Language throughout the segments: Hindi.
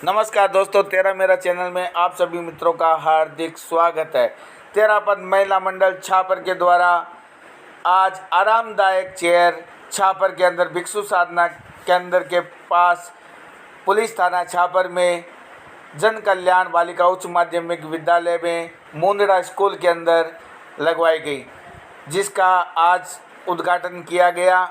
नमस्कार दोस्तों, तेरा मेरा चैनल में आप सभी मित्रों का हार्दिक स्वागत है। तेरापद महिला मंडल छापर के द्वारा आज आरामदायक चेयर छापर के अंदर भिक्षु साधना केंद्र के पास पुलिस थाना छापर में जन कल्याण बालिका उच्च माध्यमिक विद्यालय में मुंदड़ा स्कूल के अंदर लगवाई गई, जिसका आज उद्घाटन किया गया।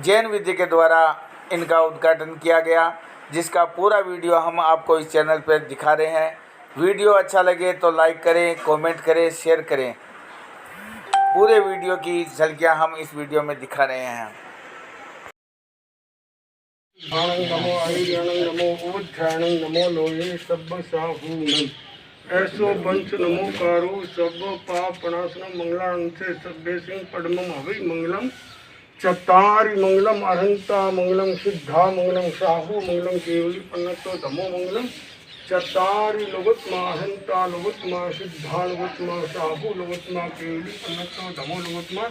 जैन विधि के द्वारा इनका उद्घाटन किया गया, जिसका पूरा वीडियो हम आपको इस चैनल पर दिखा रहे हैं। वीडियो अच्छा लगे तो लाइक करें, कमेंट करें, शेयर करें। पूरे वीडियो की झलकियां हम इस वीडियो में दिखा रहे हैं। नमो नमो उद्धारणं नमो लोये सब साहूनम ऐसो पंच नमो कारो सब पाप नाशनम मंगलां से सभ्य सिंह पद्मम हवि मंगलम चतारि मंगलम अरहंता मंगलम सिद्धा मंगलम साहू मंगलम केवली पन्नतो धमो मंगलम चतारि लोगोत्मा अरहंता लोगोत्मा सिद्धा लोगोत्मा साहू लोगोत्मा केवली पन्नतो धमो लोगोत्मा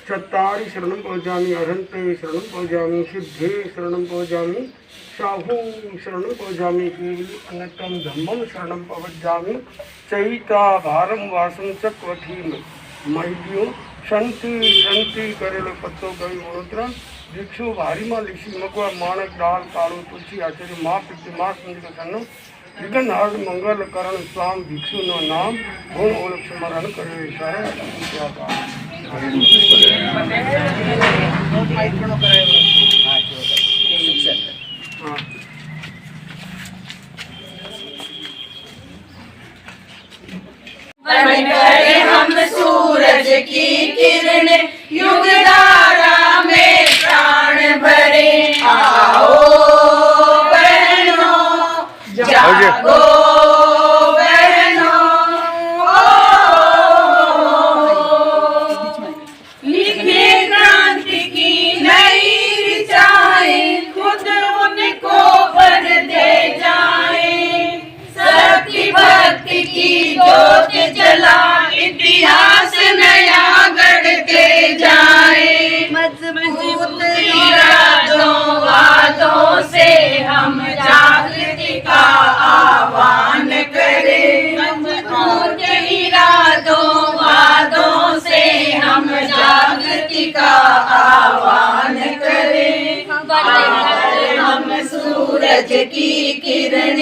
चत्तारि शरणं पौजामि अरहंते शरणं पौजामि सिद्धे शरणं पौजामि साहू शरणं पौजामि केवली अन्नतम धम्मं शरणं पवज्जामि चैता भारम वासं चक्वथीम मैडियो शांति शांति करेलो पत्तो गई मनोत्रा भिक्षु भारी माँ लिशी मगवा माणक दाल कालो तुलसी आचार्य माँ पितृ माँ संग सन्नो विघ्न हर मंगल करण स्वाम भिक्षु नो नाम गुण ओलक स्मरण करे शरण करे हम सूरज की किरण युग धारा में प्राण भरे। आओ बहनों जागो बहनों, लिखे क्रांति की नई ऋचाएं खुद उनको पर दे जाएं। सत्य भक्ति की ज्योत जला इतिहास नया गढ़ते जाए। मजबूत इरादों वादों से हम जागृति का आह्वान करें। मजबूत इरादों वादों से हम जागृति का आह्वान करें। हम सूरज की किरण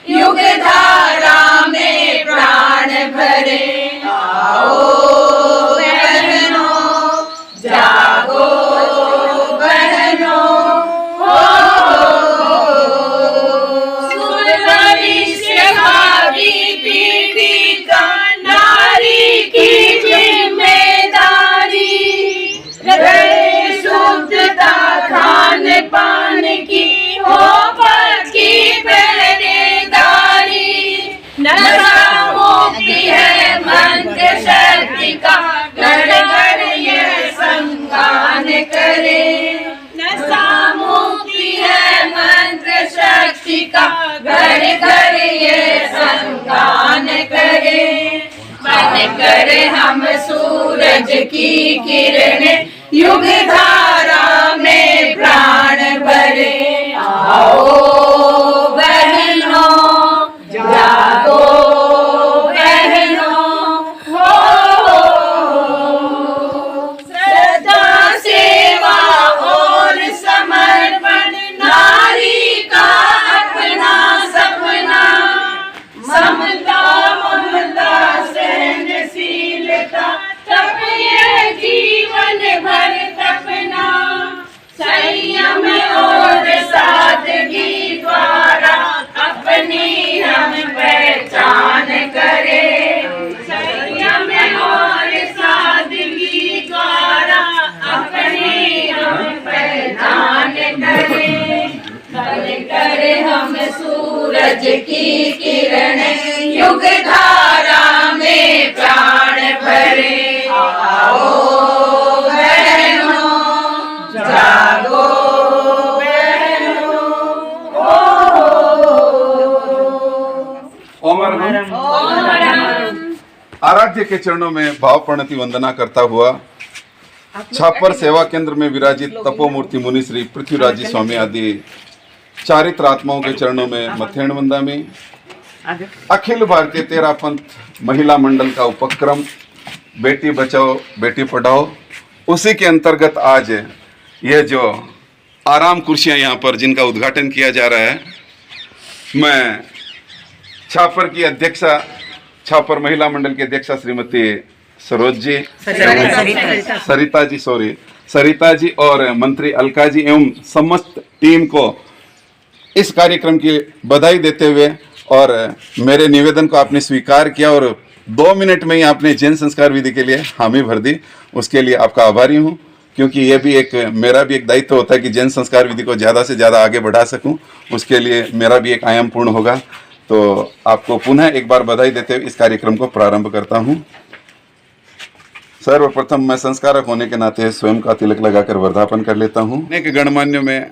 युग धारा में प्राण भरे। आओ बहनों जागो बहनों, भविष्य भावी पीढ़ी का नारी की जिम्मेदारी रहे शुद्धता खान पान की हो पक्की पहरेदारी। नशा मुक्ति है मंत्र शक्ति का घर घर ये संगान करे। नशा मुक्ति है मंत्र शक्ति का घर घर ये संगान करे। बन करे हम सूरज की किरण युग धारा में प्राण भरे। आओ बहनों जागो बहनों, श्रद्धा सेवा और समर्पण नारी का अपना सपना। समता ममता सहनशीलता तप ये जीवन भर तपना। संयम और सादगी द्वारा अपनी हम पहचान करें। संयम और सादगी द्वारा अपनी हम पहचान करें। बन करे हम सूरज की किरण युग धारा में प्राण भरे। आओ बहनों जागो बहनों, आराध्य के चरणों में भाव प्रणति वंदना करता हुआ छापर सेवा केंद्र में विराजित तपोमूर्ति मुनि श्री पृथ्वीराज जी स्वामी आदि चारित्र आत्माओं के चरणों में मथेण वंदामि। अखिल भारतीय तेरा पंथ महिला मंडल का उपक्रम बेटी बचाओ बेटी पढ़ाओ, उसी के अंतर्गत आज ये जो आराम कुर्सियां यहाँ पर जिनका उद्घाटन किया जा रहा है, मैं छापर की अध्यक्षा, छापर महिला मंडल की अध्यक्षा श्रीमती सरोज जी, सरिता जी और मंत्री अलका जी एवं समस्त टीम को इस कार्यक्रम की बधाई देते हुए, और मेरे निवेदन को आपने स्वीकार किया और 2 मिनट में ही आपने जैन संस्कार विधि के लिए हामी भर दी, उसके लिए आपका आभारी हूँ। क्योंकि ये भी मेरा भी एक दायित्व होता है कि जैन संस्कार विधि को ज़्यादा से ज़्यादा आगे बढ़ा सकूं, उसके लिए मेरा भी एक आयाम पूर्ण होगा। तो आपको पुनः एक बार बधाई देते हुए इस कार्यक्रम को प्रारंभ करता हूं। सर्वप्रथम मैं संस्कारक होने के नाते स्वयं का तिलक लगाकर वर्धापन कर लेता हूं। अनेक गणमान्यों में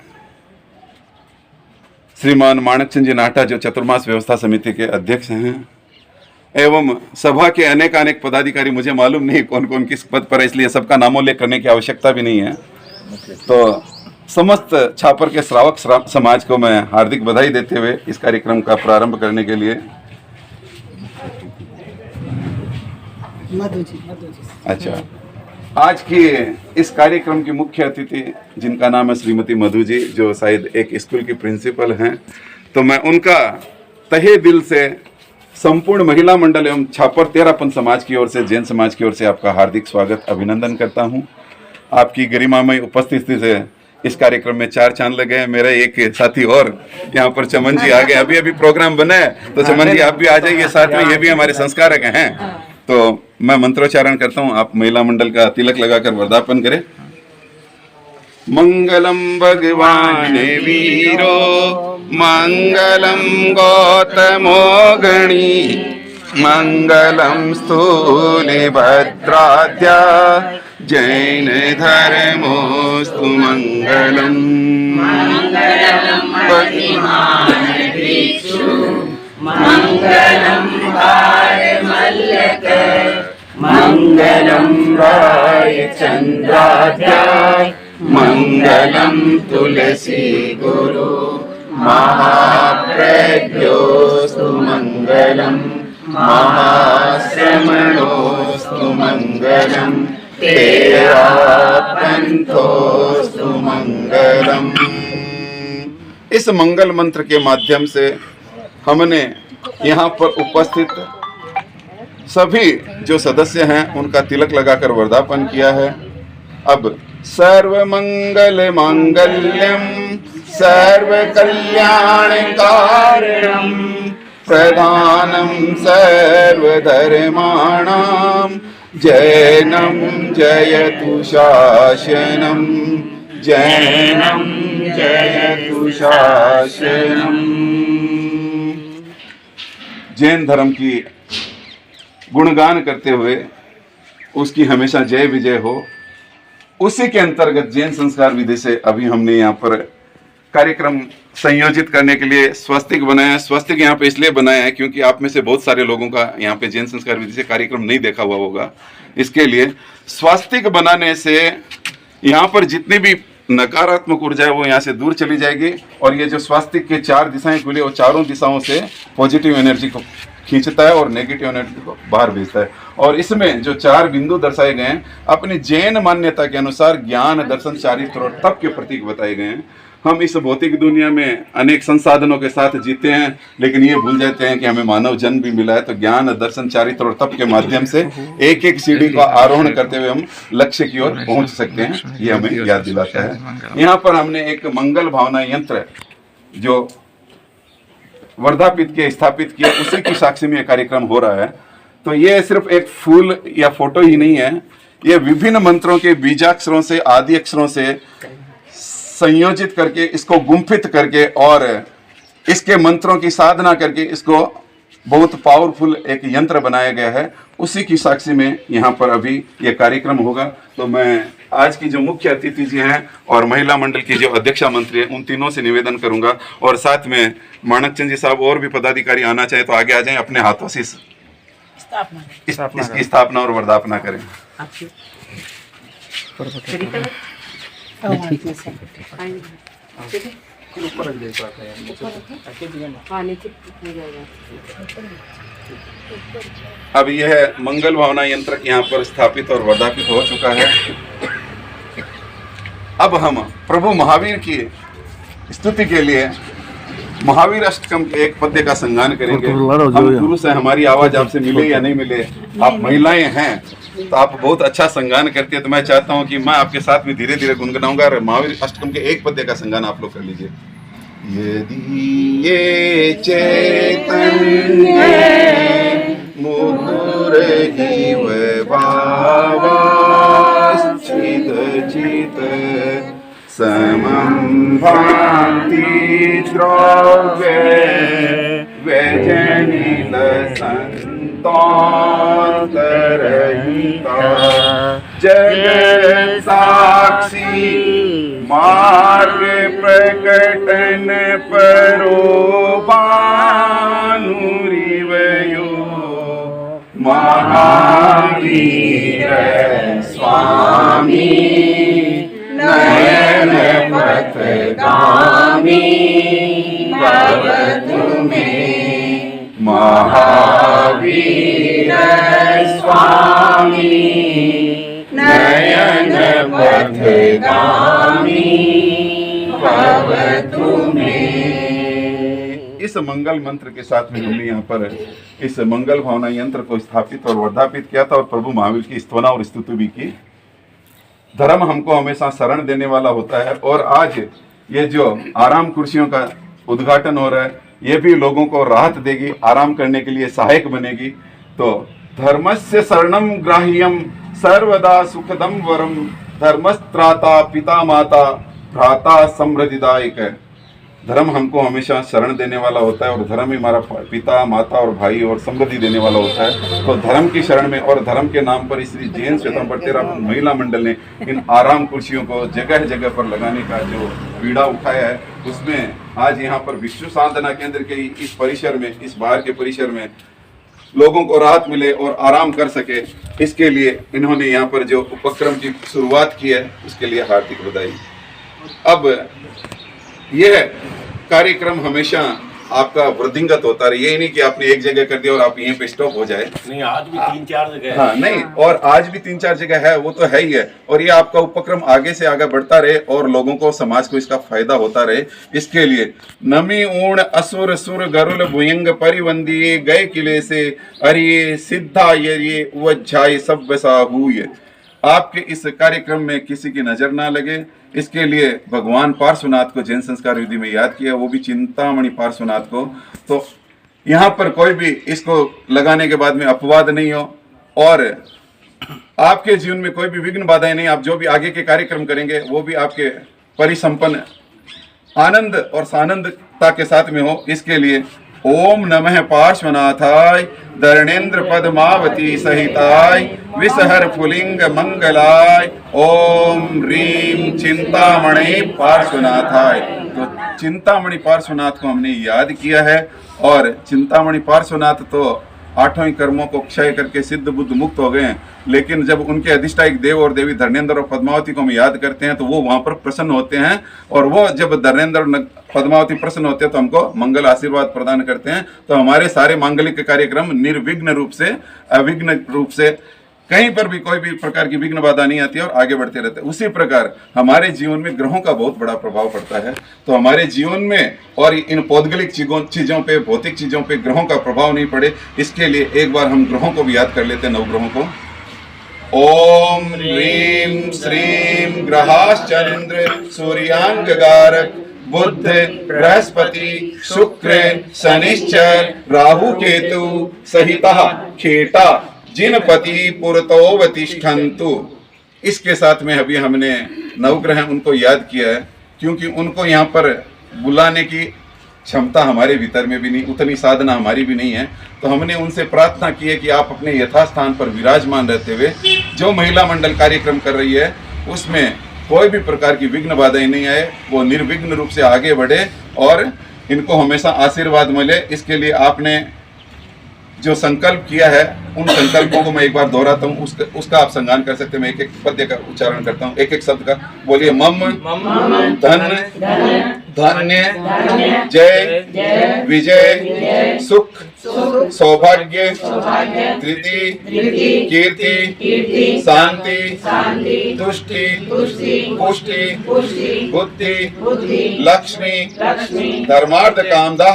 श्रीमान माणकचंद जी नाटा जो चतुर्मास व्यवस्था समिति के अध्यक्ष हैं, एवं सभा के अनेक पदाधिकारी, मुझे मालूम नहीं कौन कौन किस पद पर है, इसलिए सबका नामोल्लेख करने की आवश्यकता भी नहीं है। तो समस्त छापर के श्रावक समाज को मैं हार्दिक बधाई देते हुए इस कार्यक्रम का प्रारंभ करने के लिए अच्छा, आज की इस कार्यक्रम की मुख्य अतिथि जिनका नाम है श्रीमती मधु जी, जो शायद एक स्कूल की प्रिंसिपल हैं, तो मैं उनका तहे दिल से संपूर्ण महिला मंडल एवं छापर तेरापन समाज की ओर से, जैन समाज की ओर से आपका हार्दिक स्वागत अभिनंदन करता हूं। आपकी गरिमामय उपस्थिति से इस कार्यक्रम में 4 चांद लगे हैं। मेरा एक साथी और यहाँ पर चमन जी आ गए, अभी प्रोग्राम बना है, तो चमन जी आप भी आ जाइए साथ में, ये भी हमारे संस्कारक हैं। तो मैं मंत्रोच्चारण करता हूँ, आप महिला मंडल का तिलक लगाकर वर्धापन करें। मंगलम भगवान वीरो मंगलम गौतमो गणी मंगलम स्थूले भद्राद्या जैन धर्मोस्तु मंगलम मंगलम मंगलम राय चंद्राध्याय मंगलम तुलसी गुरु महाप्रज्ञोस्तु मंगलम महाश्रमणोस्तु मंगलम तेरा पंथोस्तु मंगलम। इस मंगल मंत्र के माध्यम से हमने यहाँ पर उपस्थित सभी जो सदस्य हैं उनका तिलक लगाकर वर्धापन किया है। अब सर्व मंगल मांगल्यम सर्व कल्याण कारणम प्रधानम सर्व धर्माणाम जैनम जयतु शासनम जैनम जयतु शासनम। जैन धर्म की गुणगान करते हुए उसकी हमेशा जय विजय हो, उसी के अंतर्गत जैन संस्कार विधि से अभी हमने यहाँ पर कार्यक्रम संयोजित करने के लिए स्वस्तिक बनाया। स्वस्तिक यहाँ पे इसलिए बनाया है क्योंकि आप में से बहुत सारे लोगों का यहाँ पे जैन संस्कार विधि से कार्यक्रम नहीं देखा हुआ होगा। इसके लिए स्वस्तिक बनाने से यहाँ पर जितनी भी नकारात्मक ऊर्जा है वो यहाँ से दूर चली जाएगी, और ये जो स्वास्तिक के 4 दिशाएं खुली, वो चारों दिशाओं से पॉजिटिव एनर्जी को खींचता है और नेगेटिव एनर्जी को बाहर भेजता है। और इसमें जो 4 बिंदु दर्शाए गए हैं अपनी जैन मान्यता के अनुसार ज्ञान, दर्शन, चारित्र और तप के प्रतीक बताए गए हैं। हम इस भौतिक दुनिया में अनेक संसाधनों के साथ जीते हैं, लेकिन ये भूल जाते हैं कि हमें मानव जन्म भी मिला है। तो ज्ञान, दर्शन, चारित्र और तप के माध्यम से एक एक सीढ़ी का आरोहण करते हुए हम लक्ष्य की ओर पहुंच सकते हैं, ये हमें याद दिलाता है। यहाँ पर हमने एक मंगल भावना यंत्र जो वर्धापित के स्थापित किया, उसी की साक्षी में यह कार्यक्रम हो रहा है। तो ये सिर्फ एक फूल या फोटो ही नहीं है, ये विभिन्न मंत्रों के बीजाक्षरों से, आदि अक्षरों से संयोजित करके, इसको गुंफित करके और इसके मंत्रों की साधना करके इसको बहुत पावरफुल एक यंत्र बनाया गया है। उसी की साक्षी में यहाँ पर अभी ये कार्यक्रम होगा। तो मैं आज की जो मुख्य अतिथि जी हैं और महिला मंडल की जो अध्यक्षा मंत्री है, उन तीनों से निवेदन करूंगा, और साथ में माणकचंद जी साहब और भी पदाधिकारी आना चाहे तो आगे आ जाएं, अपने हाथों से इसकी स्थापना और वर्धापना करें। हाँ नीचे हो जाएगा। अब यह मंगल भावना यंत्र यहाँ पर स्थापित और वर्धापित हो चुका है। अब हम प्रभु महावीर की स्तुति के लिए महावीर अष्टकम के एक पद्य का संगान करेंगे। हम गुरु से हमारी आवाज आपसे मिले या नहीं मिले, आप महिलाएं हैं तो आप बहुत अच्छा संगान करती है, तो मैं चाहता हूं कि मैं आपके साथ में धीरे धीरे गुनगुनाऊंगा और महावीर अष्टकम के एक पद्य का संगान आप लोग कर लीजिए। यदि ये चैतन्य मुहुर जीव भावाश्चित चित समं भाति द्रव्य व्यजनिल संतान्तरहिता जगत् साक्षी मार्ग प्रकटन परोभानुरिवयो महावीर स्वामी नयन पथगामी भवतु मे महावीर स्वामी नयन पथगामी भवतु मे। इस मंगल मंत्र के साथ में हमने यहाँ पर इस मंगल भावना यंत्र को स्थापित और वर्धापित किया था और प्रभु महावीर की स्तवना और स्तुति भी की। धर्म हमको हमेशा शरण देने वाला होता है और आज ये जो आराम कुर्सियों का उद्घाटन हो रहा है ये भी लोगों को राहत देगी, आराम करने के लिए सहायक बनेगी। तो धर्मस्य शरणम ग्राह्यम सर्वदा सुखदम वरम धर्मस्त्राता पिता माता भ्राता समृद्धिदायक है। धर्म हमको हमेशा शरण देने वाला होता है और धर्म ही हमारा पिता माता और भाई और समृद्धि देने वाला होता है। तो धर्म की शरण में और धर्म के नाम पर इस जैन श्वेतांबर तेरा महिला मंडल ने इन आराम कुर्सियों को जगह जगह पर लगाने का जो बीड़ा उठाया है उसमें आज यहाँ पर विश्व साधना केंद्र के इस परिसर में, इस बाहर के परिसर में लोगों को राहत मिले और आराम कर सके, इसके लिए इन्होंने यहाँ पर जो उपक्रम की शुरुआत की है उसके लिए हार्दिक बधाई। अब यह कार्यक्रम हमेशा आपका वृद्धिंगत होता रहे, ये नहीं कि आपने एक जगह कर दिया और आप यहीं पे स्टॉप हो जाए। नहीं, आज भी 3-4 जगह है। हाँ नहीं, और आज भी 3-4 जगह है, वो तो है ही है। और ये आपका उपक्रम आगे से आगे बढ़ता रहे और लोगों को, समाज को इसका फायदा होता रहे, इसके लिए नमी ऊण असुर सुर गरुल भुयंग परिवंदिये गए किले से अरिये सिद्धा यरिये उज्जाए सब बसाहुये। आपके इस कार्यक्रम में किसी की नजर ना लगे, इसके लिए भगवान पार्श्वनाथ को जैन संस्कार विधि में याद किया, वो भी चिंतामणि पार्श्वनाथ को। तो यहाँ पर कोई भी इसको लगाने के बाद में अपवाद नहीं हो और आपके जीवन में कोई भी विघ्न बाधाएं नहीं, आप जो भी आगे के कार्यक्रम करेंगे वो भी आपके परिसंपन्न आनंद और सानंदता के साथ में हो। इसके लिए ओम नमः पार्श्वनाथाय धरणेन्द्र पद्मावती सहिताय विसहर पुलिंग मंगलाय ओम ह्रीम चिंतामणि पार्श्वनाथाय। तो चिंतामणि पार्श्वनाथ को हमने याद किया है और चिंतामणि पार्श्वनाथ तो आठों ही कर्मों को क्षय करके सिद्ध बुद्ध मुक्त हो गए हैं, लेकिन जब उनके अधिष्ठायक देव और देवी धर्मेंद्र और पद्मावती को हम याद करते हैं तो वो वहां पर प्रसन्न होते हैं और वो जब धर्मेंद्र पद्मावती प्रसन्न होते हैं तो हमको मंगल आशीर्वाद प्रदान करते हैं। तो हमारे सारे मांगलिक कार्यक्रम निर्विघ्न रूप से, अविघ्न रूप से, कहीं पर भी कोई भी प्रकार की विघ्न बाधा नहीं आती और आगे बढ़ते रहते हैं। उसी प्रकार हमारे जीवन में ग्रहों का बहुत बड़ा प्रभाव पड़ता है। तो हमारे जीवन में और इन पौद्गलिक चीजों पे, भौतिक चीजों पे ग्रहों का प्रभाव नहीं पड़े, इसके लिए एक बार हम ग्रहों को भी याद कर लेते हैं, नवग्रहों को। ओम ह्रीम श्रीम ग्रहाश्चंद्र सूर्यांगारक बुध बृहस्पति शुक्र शनिश्चर राहु केतु सहिता खेटा जिनपति पुरतोवतिष्ठन्तु। इसके साथ में अभी हमने नवग्रह उनको याद किया है क्योंकि उनको यहाँ पर बुलाने की क्षमता हमारे भीतर में भी नहीं, उतनी साधना हमारी भी नहीं है। तो हमने उनसे प्रार्थना की है कि आप अपने यथास्थान पर विराजमान रहते हुए जो महिला मंडल कार्यक्रम कर रही है उसमें कोई भी प्रकार की विघ्न बाधाएं नहीं आए, वो निर्विघ्न रूप से आगे बढ़े और इनको हमेशा आशीर्वाद मिले। इसके लिए आपने जो संकल्प किया है उन संकल्पों को मैं एक बार दोहराता हूँ, उसका आप संगान कर सकते हैं। मैं एक एक पद्य का उच्चारण करता हूँ, एक एक शब्द का। बोलिए मम धन धन्य, जय, विजय, सुख, सौभाग्य, धृति, कीर्ति, शांति, तुष्टि, पुष्टि, बुद्धि, लक्ष्मी, धर्मार्थ कामदा,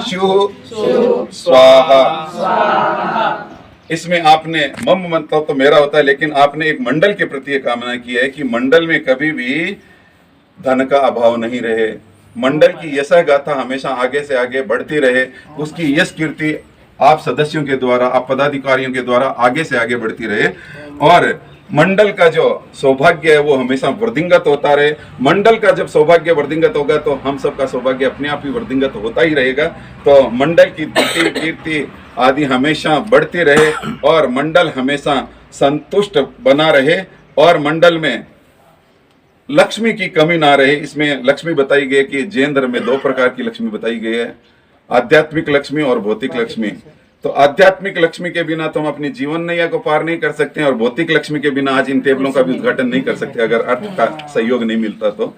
शुभ, स्वाहा। इसमें आपने मम मतलब तो मेरा होता है, लेकिन आपने एक मंडल के प्रति कामना की है कि मंडल में कभी भी धन का अभाव नहीं रहे, मंडल की यश गाथा हमेशा आगे से आगे बढ़ती रहे, उसकी यश कीर्ति आप सदस्यों के द्वारा, आप पदाधिकारियों के द्वारा आगे से आगे बढ़ती रहे, और मंडल का जो सौभाग्य है वो हमेशा वृद्धिंगत होता रहे। मंडल का जब सौभाग्य वृद्धिंगत होगा तो हम सबका सौभाग्य अपने आप ही वृद्धिंगत होता ही रहेगा। तो मंडल की धृति, कीर्ति आदि हमेशा बढ़ती रहे और मंडल हमेशा संतुष्ट बना रहे, और मंडल में लक्ष्मी की कमी ना रहे। इसमें लक्ष्मी बताई गई कि जैन धर्म में 2 प्रकार की लक्ष्मी बताई गई है, आध्यात्मिक लक्ष्मी और भौतिक लक्ष्मी। तो आध्यात्मिक लक्ष्मी के बिना तो हम अपनी जीवन नैया को पार नहीं कर सकते हैं, और भौतिक लक्ष्मी के बिना आज इन टेबलों का भी उद्घाटन नहीं कर सकते अगर अर्थ का सहयोग नहीं मिलता तो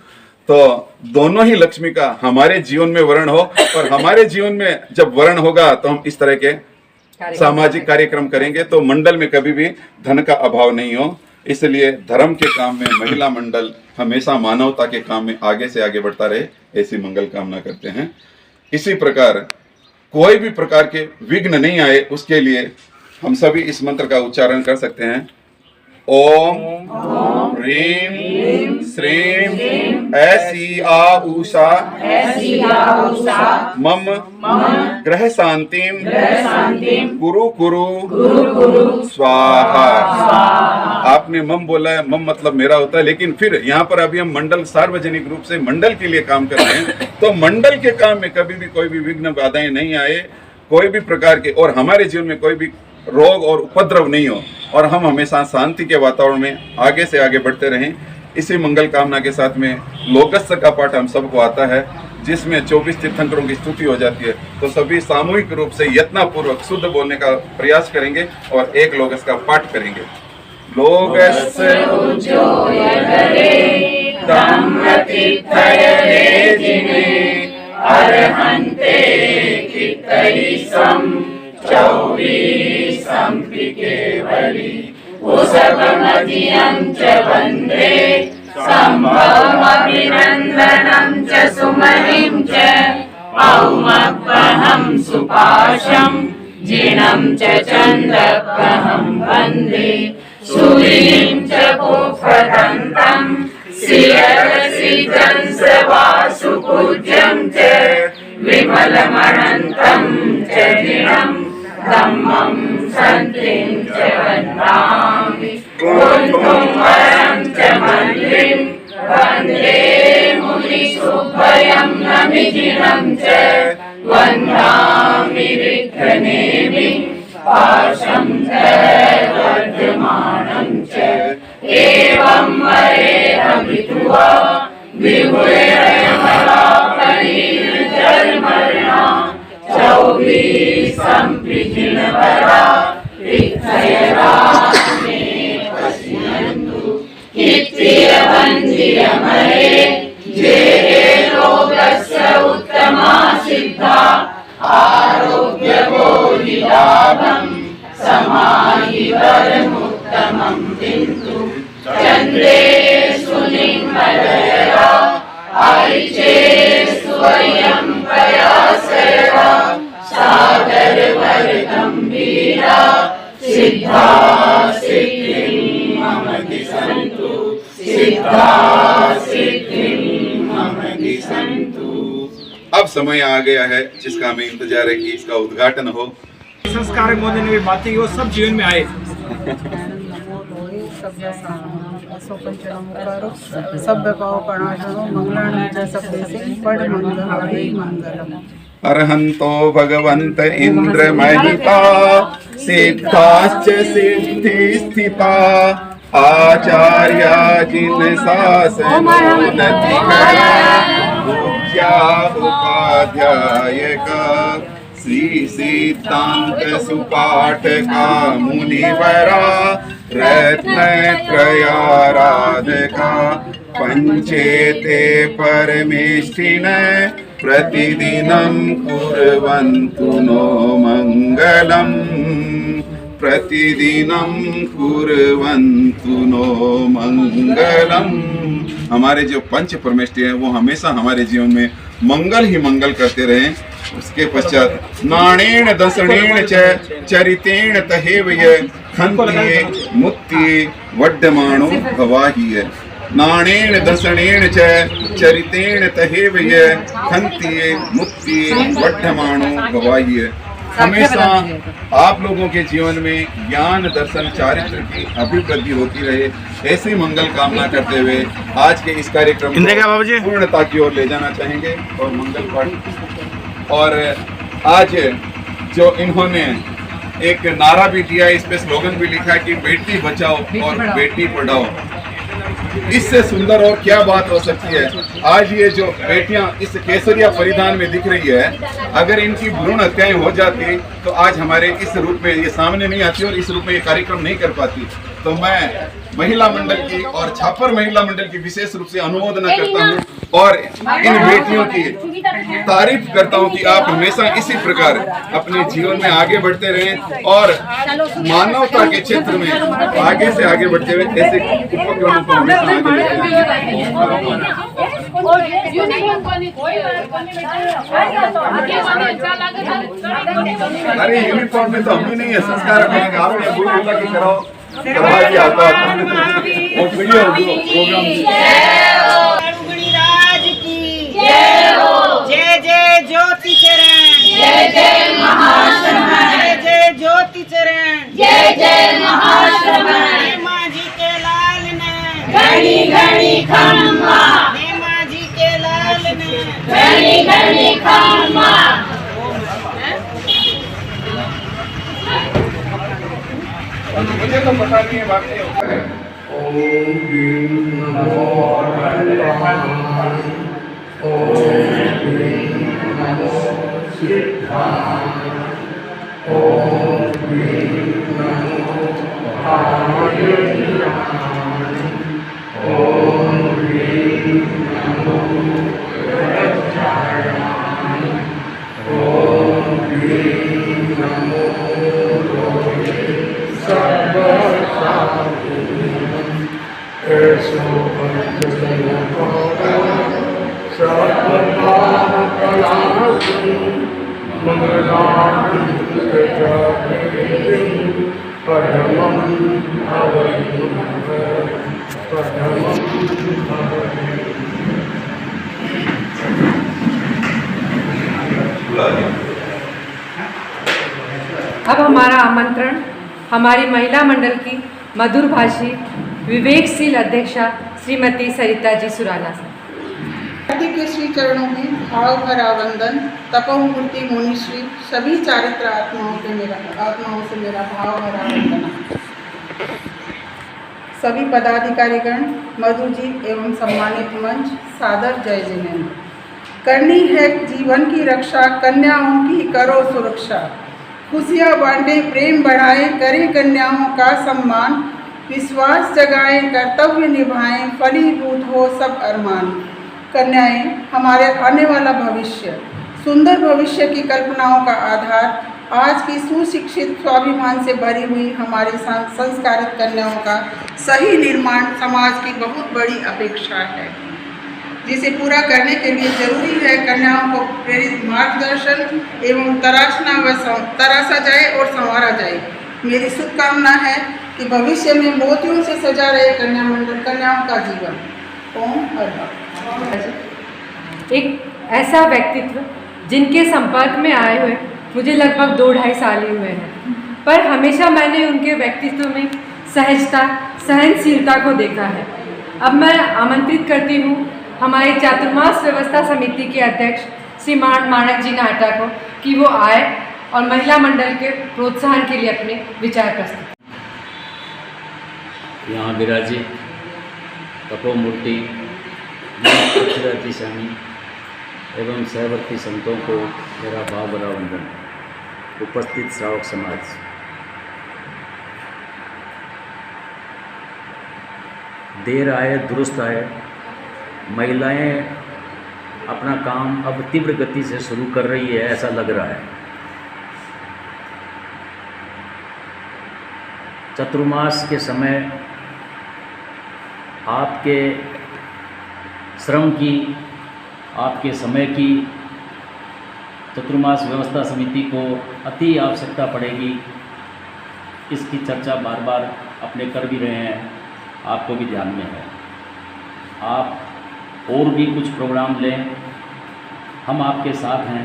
दोनों ही लक्ष्मी का हमारे जीवन में वर्ण हो, और हमारे जीवन में जब वर्ण होगा तो हम इस तरह के सामाजिक कार्यक्रम करेंगे तो मंडल में कभी भी धन का अभाव नहीं हो। इसलिए धर्म के काम में महिला मंडल हमेशा मानवता के काम में आगे से आगे बढ़ता रहे, ऐसी मंगल कामना करते हैं। इसी प्रकार कोई भी प्रकार के विघ्न नहीं आए उसके लिए हम सभी इस मंत्र का उच्चारण कर सकते हैं। ओम ह्रीं श्रीं ऐसी आ उषा मम ग्रह शांतिम कुरु स्वाहा। आपने मम बोला है, मम मतलब मेरा होता है, लेकिन फिर यहाँ पर अभी हम मंडल सार्वजनिक रूप से मंडल के लिए काम कर रहे हैं, तो मंडल के काम में कभी भी कोई भी विघ्न बाधाएं नहीं आए, कोई भी प्रकार के, और हमारे जीवन में कोई भी रोग और उपद्रव नहीं हो, और हम हमेशा शांति के वातावरण में आगे से आगे बढ़ते रहें। इसी मंगल कामना के साथ में लोकस्य का पाठ हम सबको आता है, जिसमें 24 तीर्थंकरों की स्तुति हो जाती है। तो सभी सामूहिक रूप से यत्नपूर्वक शुद्ध बोलने का प्रयास करेंगे और एक लोकस्य का पाठ करेंगे। लोकस्य अर्हन्ते कितैसं चौवीसंपिकेवली उसभमधियं च वन्दे सम्भवमभिनन्दनं च सुमहिं च औमग्वहं सुपाशं जिनं च चन्द्रग्रहं वन्दे सूर्यं च पुष्पदन्तं श्रियरसिजं वासुपूज्यं च विमलमनन्तं च जिनं धम्मं सन्तिं च वन्दामि कुन्तुं वरं च मन्त्रिं वन्दे मुनिसुभयं नमिजिनं च वन्दामि विघ्ननेमिं पाशं च वर्धमानं च एवं वरेहविदुहा विभुरमरापरिर्जन्मर्णा चौवीसंपिजिनवरा विद्धयरामे पश्यन्तु कित्तिरवन्दिरमरे जे लोकस्य उत्तमा सिद्धा आरोग्यबोधिलाभं समाहिवरमुत्तमं बिन्दु चन्द्रे सुनिर्मलयरा आयिचे स्वयं प्रयासयरा सादरवरगम्भीरा सिद्धा सिद्धिं मम दिशन्तु सिद्धा सिद्धिं मम दिशन्तु। अब समय आ गया है जिसका हमें इंतजार है कि इसका उद्घाटन हो। संस्कार मोदी ने भी बातें की वो सब जीवन में आए। अर्हन्तो भगवन्त इंद्र महिता सिद्धाश्च सिद्धि स्थिता आचार्या जिन शासनोन्नति करा पूज्या उपाध्यायका श्री सिद्धांत सुपाठका मुनिवरा रत्न त्रयाराधका पञ्चेते परमेष्ठिन प्रतिदिनं कुर्वन्तु नो मङ्गलम् प्रतिदिनं कुर्वन्तु नो मङ्गलम्। हमारे जो पंच परमेष्ठी हैं वो हमेशा हमारे जीवन में मंगल ही मंगल करते रहें। उसके पश्चात नाणेन दशनेन च चरितेन तहेव य खन्तिये मुक्ति वड्डमाणो भवाहिय। नाणेन दशनेन च चरितेन तहेव य खन्तिये मुक्ति वड्डमाणो भवाहिय। हमेशा आप लोगों के जीवन में ज्ञान दर्शन चारित्र की अभिवृद्धि होती रहे, ऐसी मंगल कामना करते हुए आज के इस कार्यक्रम को पूर्णता की ओर ले जाना चाहेंगे और मंगल पाठ। और आज जो इन्होंने एक नारा भी दिया, इस पे स्लोगन भी लिखा है कि बेटी बचाओ और बेटी पढ़ाओ। इससे सुंदर और क्या बात हो सकती है। आज ये जो बेटियां इस केसरिया परिधान में दिख रही है, अगर इनकी भ्रूण हत्याएं हो जाती तो आज हमारे इस रूप में ये सामने नहीं आती और इस रूप में ये कार्यक्रम नहीं कर पाती। तो मैं महिला मंडल की और छापर महिला मंडल की विशेष रूप से अनुमोदना करता हूँ और इन बेटियों की तारीफ करता हूँ कि आप हमेशा इसी प्रकार अपने जीवन में आगे बढ़ते रहें और मानवता के क्षेत्र में आगे से आगे बढ़ते हुए ऐसे उपक्रमों को हमेशा आगे अरे यूनिफॉर्म में तो हम भी नहीं है, संस्कार रखेंगे आपने गुरु की कराओ करवाइए आता वो प्रोग्राम राज की जय हो। जय जय ज्योति चरण जय जय महाश्रमण जय जय ज्योति चरण जय जय महाश्रमण। माँ जी के लाल ने घड़ी घड़ी खम्मा माँ जी के लाल ने घड़ी घड़ी खम्मा। मुझे तो पता नहीं है बाकी। ओम ह्रीं नमो अनंताय। ओम ह्रीं नमो सिद्धाय। ओम ह्रीं नमो आर्याय। ओम ह्रीं नमो वज्राय। ओम ह्रीं नमो अब हमारा आमंत्रण हमारी महिला मंडल की मधुर भाषी विवेकशील अध्यक्षा श्रीमती सरिता जी सुराला से। आरती के श्री चरणों में भाव भरा वंदन। तपोमूर्ति मुनिश्री सभी चारित्र आत्माओं से मेरा भाव भरा वंदना। सभी पदाधिकारीगण, मधु जी एवं सम्मानित मंच, सादर जय जिनेन्द्र। करनी है जीवन की रक्षा, कन्याओं की करो सुरक्षा। खुशियाँ बांटे, प्रेम बढ़ाएं, करें कन्याओं का सम्मान। विश्वास जगाएं, कर्तव्य निभाएं, फलीभूत हो सब अरमान। कन्याएं हमारे आने वाला भविष्य, सुंदर भविष्य की कल्पनाओं का आधार। आज की सुशिक्षित स्वाभिमान से भरी हुई हमारी संस्कारित कन्याओं का सही निर्माण समाज की बहुत बड़ी अपेक्षा है, जिसे पूरा करने के लिए जरूरी है कन्याओं को प्रेरित मार्गदर्शन एवं तराशा जाए और संवारा जाए। मेरी शुभकामना है कि भविष्य में मोतियों से सजा रहे कन्या मंडल कन्याओं का जीवन। ओम एक ऐसा व्यक्तित्व जिनके संपर्क में आए हुए मुझे लगभग 2-2.5 साल ही हुए हैं, पर हमेशा मैंने उनके व्यक्तित्व में सहजता, सहनशीलता को देखा है। अब मैं आमंत्रित करती हूँ हमारे चातुर्मास व्यवस्था समिति के अध्यक्ष श्रीमान मानक जी नाहटा को कि वो आए और महिला मंडल के प्रोत्साहन के लिए अपने विचार प्रस्तुत। यहाँ विराजित तपोमूर्ति पृथ्वीराज स्वामी एवं सहवर्ती संतों को मेरा भाव भरा वंदन। उपस्थित श्रावक समाज, देर आए दुरुस्त आए, महिलाएं अपना काम अब तीव्र गति से शुरू कर रही है, ऐसा लग रहा है। चतुर्मास के समय आपके श्रम की, आपके समय की चतुर्मास व्यवस्था समिति को अति आवश्यकता पड़ेगी। इसकी चर्चा बार बार अपने कर भी रहे हैं, आपको भी ध्यान में है। आप और भी कुछ प्रोग्राम लें, हम आपके साथ हैं।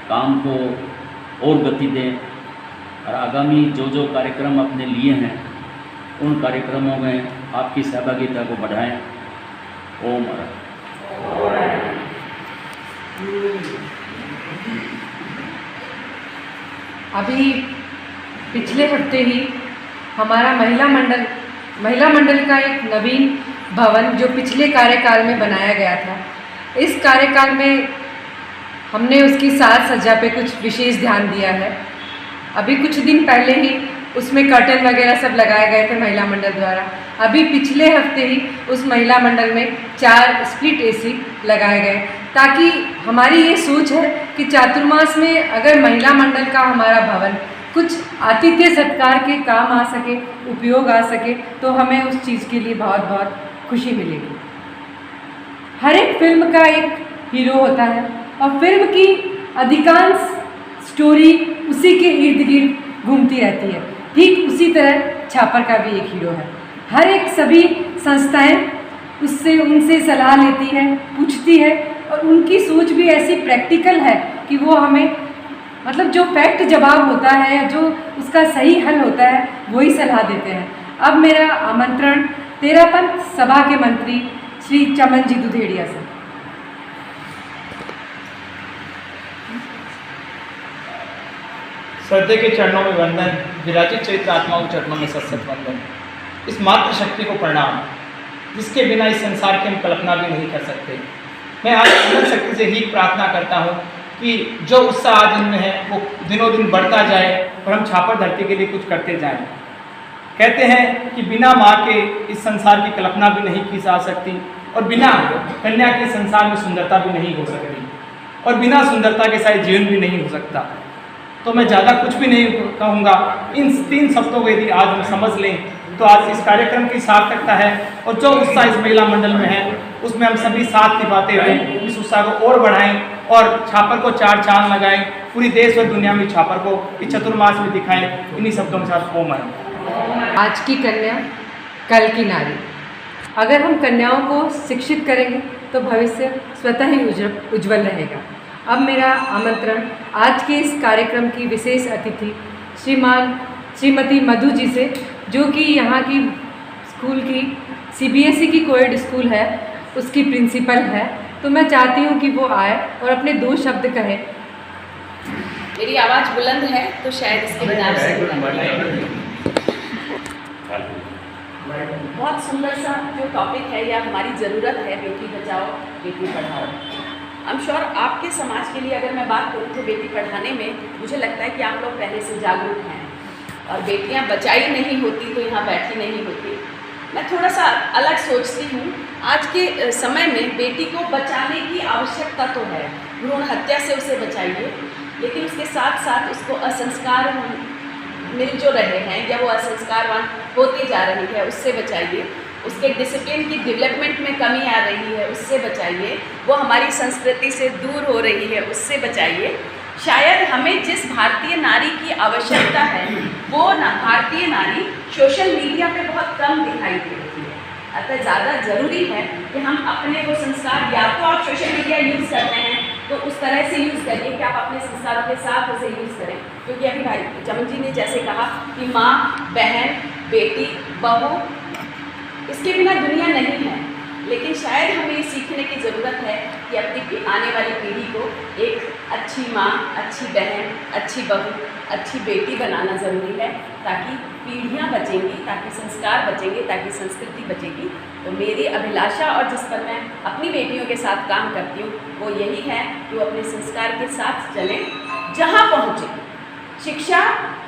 काम को और गति दें और आगामी जो जो कार्यक्रम अपने लिए हैं उन कार्यक्रमों में आपकी सहभागिता को बढ़ाएं। ओम अरहत। अभी पिछले हफ्ते ही हमारा महिला मंडल का एक नवीन भवन जो पिछले कार्यकाल में बनाया गया था, इस कार्यकाल में हमने उसकी साज सज्जा पे कुछ विशेष ध्यान दिया है। अभी कुछ दिन पहले ही उसमें कर्टन वगैरह सब लगाए गए थे महिला मंडल द्वारा। अभी पिछले हफ्ते ही उस महिला मंडल में 4 स्प्लिट एसी लगाए गए, ताकि हमारी ये सोच है कि चातुर्मास में अगर महिला मंडल का हमारा भवन कुछ आतिथ्य सत्कार के काम आ सके, उपयोग आ सके, तो हमें उस चीज़ के लिए बहुत बहुत खुशी मिलेगी। हर एक फिल्म का एक हीरो होता है और फिल्म की अधिकांश स्टोरी उसी के इर्द गिर्द घूमती रहती है। ठीक उसी तरह छापर का भी एक हीरो है। हर एक सभी संस्थाएं उनसे सलाह लेती है, पूछती है, और उनकी सोच भी ऐसी प्रैक्टिकल है कि वो हमें मतलब जो फैक्ट जवाब होता है, जो उसका सही हल होता है, वही सलाह देते हैं। अब मेरा आमंत्रण तेरापंथ सभा के मंत्री श्री चमन जी दुधेड़िया से। श्रद्धे के चरणों में वंदन, विराजित चरित्र आत्माओं के चरणों में सत्सत वंदन। इस मातृ शक्ति को प्रणाम, जिसके बिना इस संसार की हम कल्पना भी नहीं कर सकते। मैं आज अनंत शक्ति से ही प्रार्थना करता हूँ कि जो उत्साह आज इनमें है वो दिनों दिन बढ़ता जाए और हम छापर धरती के लिए कुछ करते जाएं। कहते हैं कि बिना माँ के इस संसार की कल्पना भी नहीं की जा सकती, और बिना कन्या के संसार में सुंदरता भी नहीं हो सकती, और बिना सुंदरता के साथ जीवन भी नहीं हो सकता। तो मैं ज़्यादा कुछ भी नहीं कहूँगा। इन 3 शब्दों को यदि आज हम समझ लें तो आज इस कार्यक्रम की सार्थकता है, और जो उत्साह इस महिला मंडल में है उसमें हम सभी साथ निभाते हुए इस उत्साह को और बढ़ाएं और छापर को 4 चांद लगाएं, पूरी देश और दुनिया में छापर को इस चतुर्मास में दिखाएं। इन्हीं शब्दों के साथ ओम है। आज की कन्या कल की नारी। अगर हम कन्याओं को शिक्षित करेंगे तो भविष्य स्वतः ही उज्जवल रहेगा। अब मेरा आमंत्रण आज के इस कार्यक्रम की विशेष अतिथि श्रीमती मधु जी से, जो कि यहाँ की स्कूल की CBSE की कोएड स्कूल है, उसकी प्रिंसिपल है। तो मैं चाहती हूँ कि वो आए और अपने 2 शब्द कहें। मेरी आवाज़ बुलंद है तो शायद इसके बिना बहुत सुंदर सा जो टॉपिक है या हमारी ज़रूरत है, Beti Bachao Beti Padhao. I am sure आपके समाज के लिए अगर मैं बात करूँ तो बेटी पढ़ाने में मुझे लगता है कि आप लोग पहले से जागरूक हैं, और बेटियां बचाई नहीं होती तो यहाँ बैठी नहीं होती। मैं थोड़ा सा अलग सोचती हूँ। आज के समय में बेटी को बचाने की आवश्यकता तो है, भ्रूण हत्या से उसे बचाइए, लेकिन उसके साथ साथ उसको असंस्कार मिल जो रहे हैं या वो असंस्कारवान होती जा रही है उससे बचाइए, उसके डिसिप्लिन की डेवलपमेंट में कमी आ रही है उससे बचाइए, वो हमारी संस्कृति से दूर हो रही है उससे बचाइए। शायद हमें जिस भारतीय नारी की आवश्यकता है वो भारतीय नारी सोशल मीडिया पे बहुत कम दिखाई दे रही है। अतः ज़्यादा ज़रूरी है कि हम अपने वो संस्कार, या तो आप सोशल मीडिया यूज़ करते हैं तो उस तरह से यूज़ करिए कि आप अपने संस्कारों के साथ उसे यूज़ करें। क्योंकि अभी भाई चमन जी ने जैसे कहा कि माँ, बहन, बेटी, बहू, इसके बिना दुनिया नहीं है। लेकिन शायद हमें ये सीखने की ज़रूरत है कि अपनी आने वाली पीढ़ी को एक अच्छी माँ, अच्छी बहन, अच्छी बहू, अच्छी बेटी बनाना ज़रूरी है, ताकि पीढ़ियाँ बचेंगी, ताकि संस्कार बचेंगे, ताकि संस्कृति बचेगी। तो मेरी अभिलाषा और जिस पर मैं अपनी बेटियों के साथ काम करती हूँ वो यही है कि वो अपने संस्कार के साथ चलें, जहाँ पहुँचे। शिक्षा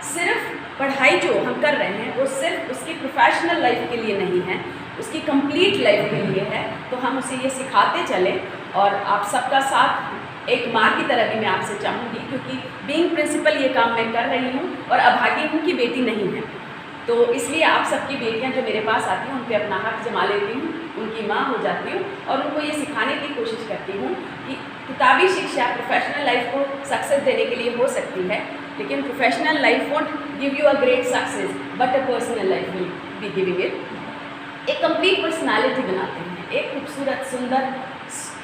सिर्फ पढ़ाई जो हम कर रहे हैं वो सिर्फ उसकी प्रोफेशनल लाइफ के लिए नहीं है, उसकी कंप्लीट लाइफ के लिए है, तो हम उसे ये सिखाते चलें। और आप सबका साथ एक माँ की तरह भी मैं आपसे चाहूँगी, क्योंकि बीइंग प्रिंसिपल ये काम मैं कर रही हूँ और अभागी हूँ कि बेटी नहीं है, तो इसलिए आप सबकी बेटियां जो मेरे पास आती हैं उन पे अपना हक जमा लेती हूँ, उनकी माँ हो जाती हूँ और उनको ये सिखाने की कोशिश करती हूँ कि किताबी शिक्षा प्रोफेशनल लाइफ को सक्सेस देने के लिए हो सकती है, लेकिन professional life won't give you a great success but a personal life will be giving it. एक कंप्लीट पर्सनालिटी बनाते हैं, एक खूबसूरत सुंदर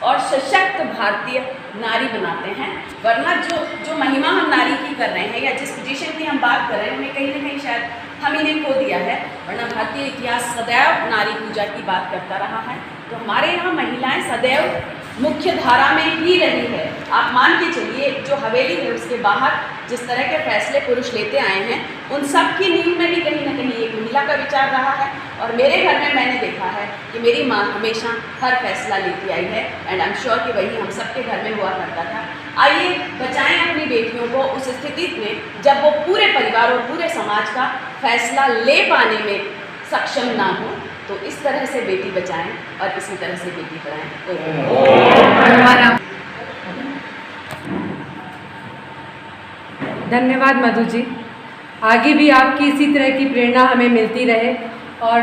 और सशक्त भारतीय नारी बनाते हैं। वरना जो महिमा हम नारी की कर रहे हैं या जिस पोजीशन की हम बात कर रहे हैं उन्हें कहीं ना कहीं शायद हम इन्हें खो दिया है। वरना भारतीय इतिहास सदैव नारी पूजा की बात करता रहा है, तो हमारे यहाँ महिलाएं सदैव मुख्य धारा में ही रही है। आप मान के चलिए जो हवेली है उसके बाहर जिस तरह के फैसले पुरुष लेते आए हैं उन सब की नींव में भी कहीं ना कहीं एक महिला का विचार रहा है। और मेरे घर में मैंने देखा है कि मेरी माँ हमेशा हर फैसला लेती आई है एंड आई एम श्योर कि वही हम सबके घर में हुआ करता था। आइए बचाएं अपनी बेटियों को उस स्थिति में जब वो पूरे परिवार और पूरे समाज का फैसला ले पाने में सक्षम ना हो। तो इस तरह से बेटी बचाएं और इसी तरह से बेटी पढ़ाएं। धन्यवाद मधु जी, आगे भी आपकी इसी तरह की प्रेरणा हमें मिलती रहे। और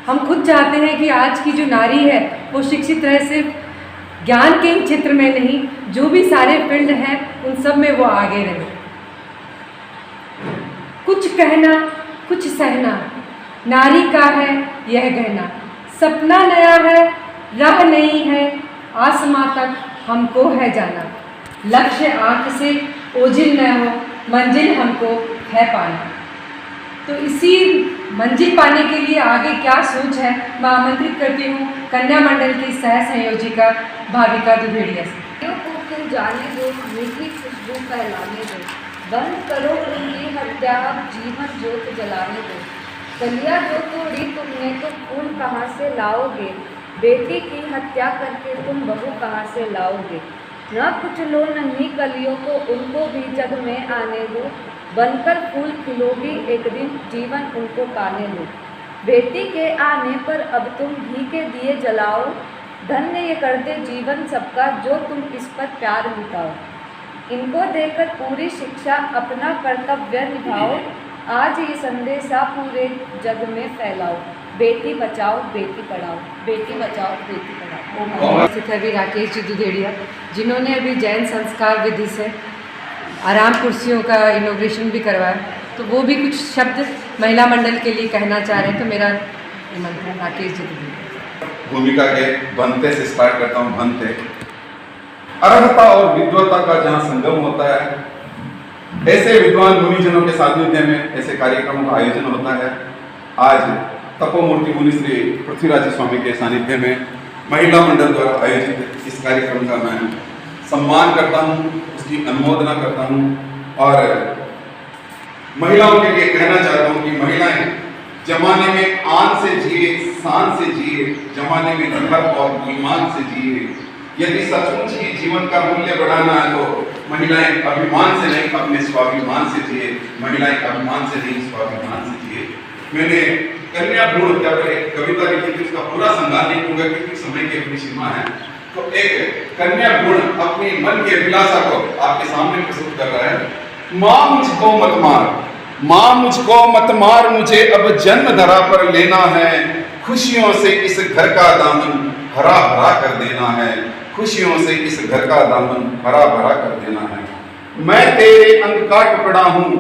हम खुद चाहते हैं कि आज की जो नारी है वो शिक्षित रहे, सिर्फ ज्ञान के ही क्षेत्र में नहीं, जो भी सारे फील्ड हैं उन सब में वो आगे रहे। कुछ कहना कुछ सहना नारी का है यह गहना, सपना नया है राह नहीं है आसमां तक हमको है जाना, लक्ष्य आँख से ओझिल न हो मंजिल हमको है पाना। तो इसी मंजिल पाने के लिए आगे क्या सोच है, मैं आमंत्रित करती हूँ कन्या मंडल की सह संयोजिका भाविका दुधेड़िया से। को क्यों जाने दो, मीठी खुशबू फैलाने दो, बंद करो उनकी हत्या, जीवन ज्योत जलाने दो। कलिया जो तोड़ी तुमने तो फूल कहाँ से लाओगे, बेटी की हत्या करके तुम बहू कहाँ से लाओगे। न कुछ लो नन्ही कलियों को, उनको भी जग में आने दो, बनकर फूल खिलोगी एक दिन जीवन उनको पाने दो। बेटी के आने पर अब तुम घी के दिए जलाओ, धन्य ये कर दे जीवन सबका जो तुम इस पर प्यार लुटाओ। इनको देकर पूरी शिक्षा अपना कर्तव्य निभाओ, आज ये संदेशा पूरे जग में फैलाओ, बेटी बचाओ बेटी पढ़ाओ, बेटी बचाओ बेटी पढ़ाओ। कवि राकेश जी दुधेड़िया जिन्होंने अभी जैन संस्कार विधि से आराम कुर्सियों का इनोग्रेशन भी करवाया, तो वो भी कुछ शब्द महिला मंडल के लिए कहना चाह रहे हैं। तो मेरा निमंत्रण राकेश जी दुधेड़िया। भूमिका के बनते से स्टार्ट करता हूँ। बनते अर्हता और विद्वता का जहाँ संगम होता है, ऐसे विद्वान मुनिजनों के सानिध्य में ऐसे कार्यक्रमों का आयोजन होता है। आज तपोमूर्ति मुनि श्री पृथ्वीराज स्वामी के सानिध्य में महिला मंडल द्वारा आयोजित इस कार्यक्रम का मैं सम्मान करता हूँ, उसकी अनुमोदना करता हूँ और महिलाओं के लिए कहना चाहता हूँ कि महिलाएं जमाने में आन से जिए, शान से जिए, जमाने में धर्म और ईमान से जिए। यदि सचमुच ही जीवन का मूल्य बढ़ाना है तो महिलाएं अभिमान से नहीं अपने स्वाभिमान से जिए, महिलाएं अभिमान से नहीं स्वाभिमान से जिए। मैंने कन्या भ्रूण हत्या पर एक कविता लिखी थी, उसका पूरा संज्ञान नहीं होगा क्योंकि समय की अपनी सीमा है। तो एक कन्या भ्रूण अपनी मन की अभिलाषा को आपके सामने प्रस्तुत कर रहा है। माँ मुझको मत मार, माँ मुझको मत मार, मुझे अब जन्म धरा पर लेना है, खुशियों से इस घर का दामन हरा भरा कर देना है, खुशियों से इस घर का दामन हरा भरा कर देना है। मैं तेरे अंग का टुकड़ा हूँ,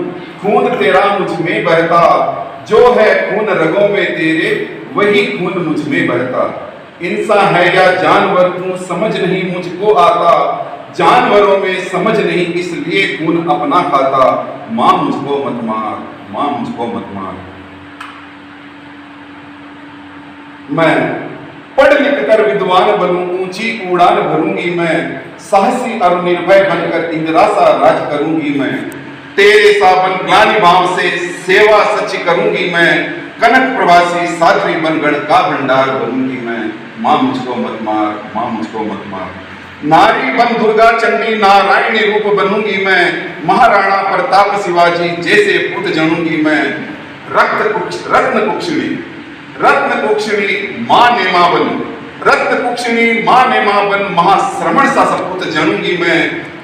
खून तेरा मुझ में बहता, जो है खून रगों में तेरे वही खून मुझ में बहता। इंसान है या जानवर तू समझ नहीं मुझको आता, जानवरों में समझ नहीं इसलिए खून अपना खाता। माँ मुझको मत मार, माँ मुझको मत मार। मैं पढ़ लिख कर विद्वान बनूं, ऊंची उड़ान भरूंगी मैं, साहसी और निर्भय बनकर इंदिरा सा राज करूंगी मैं। तेरे सावन ज्ञानी भाव से सेवा सच्ची करूंगी मैं, कनक प्रवासी साध्वी बनगढ़ का भंडार बनूंगी मैं। माँ मुझको मत मार, माँ मुझको मत मार। नारी बन दुर्गा चंडी नारायणी रूप बनूंगी मैं, महाराणा प्रताप शिवाजी जैसे पुत जनूंगी मैं। रत्न कुक्षिणी रत्न कुक्षिणी मां नेमावन, रत्न कुक्षिणी मां नेमावन, महाश्रमण सा सपूत जनूंगी मैं,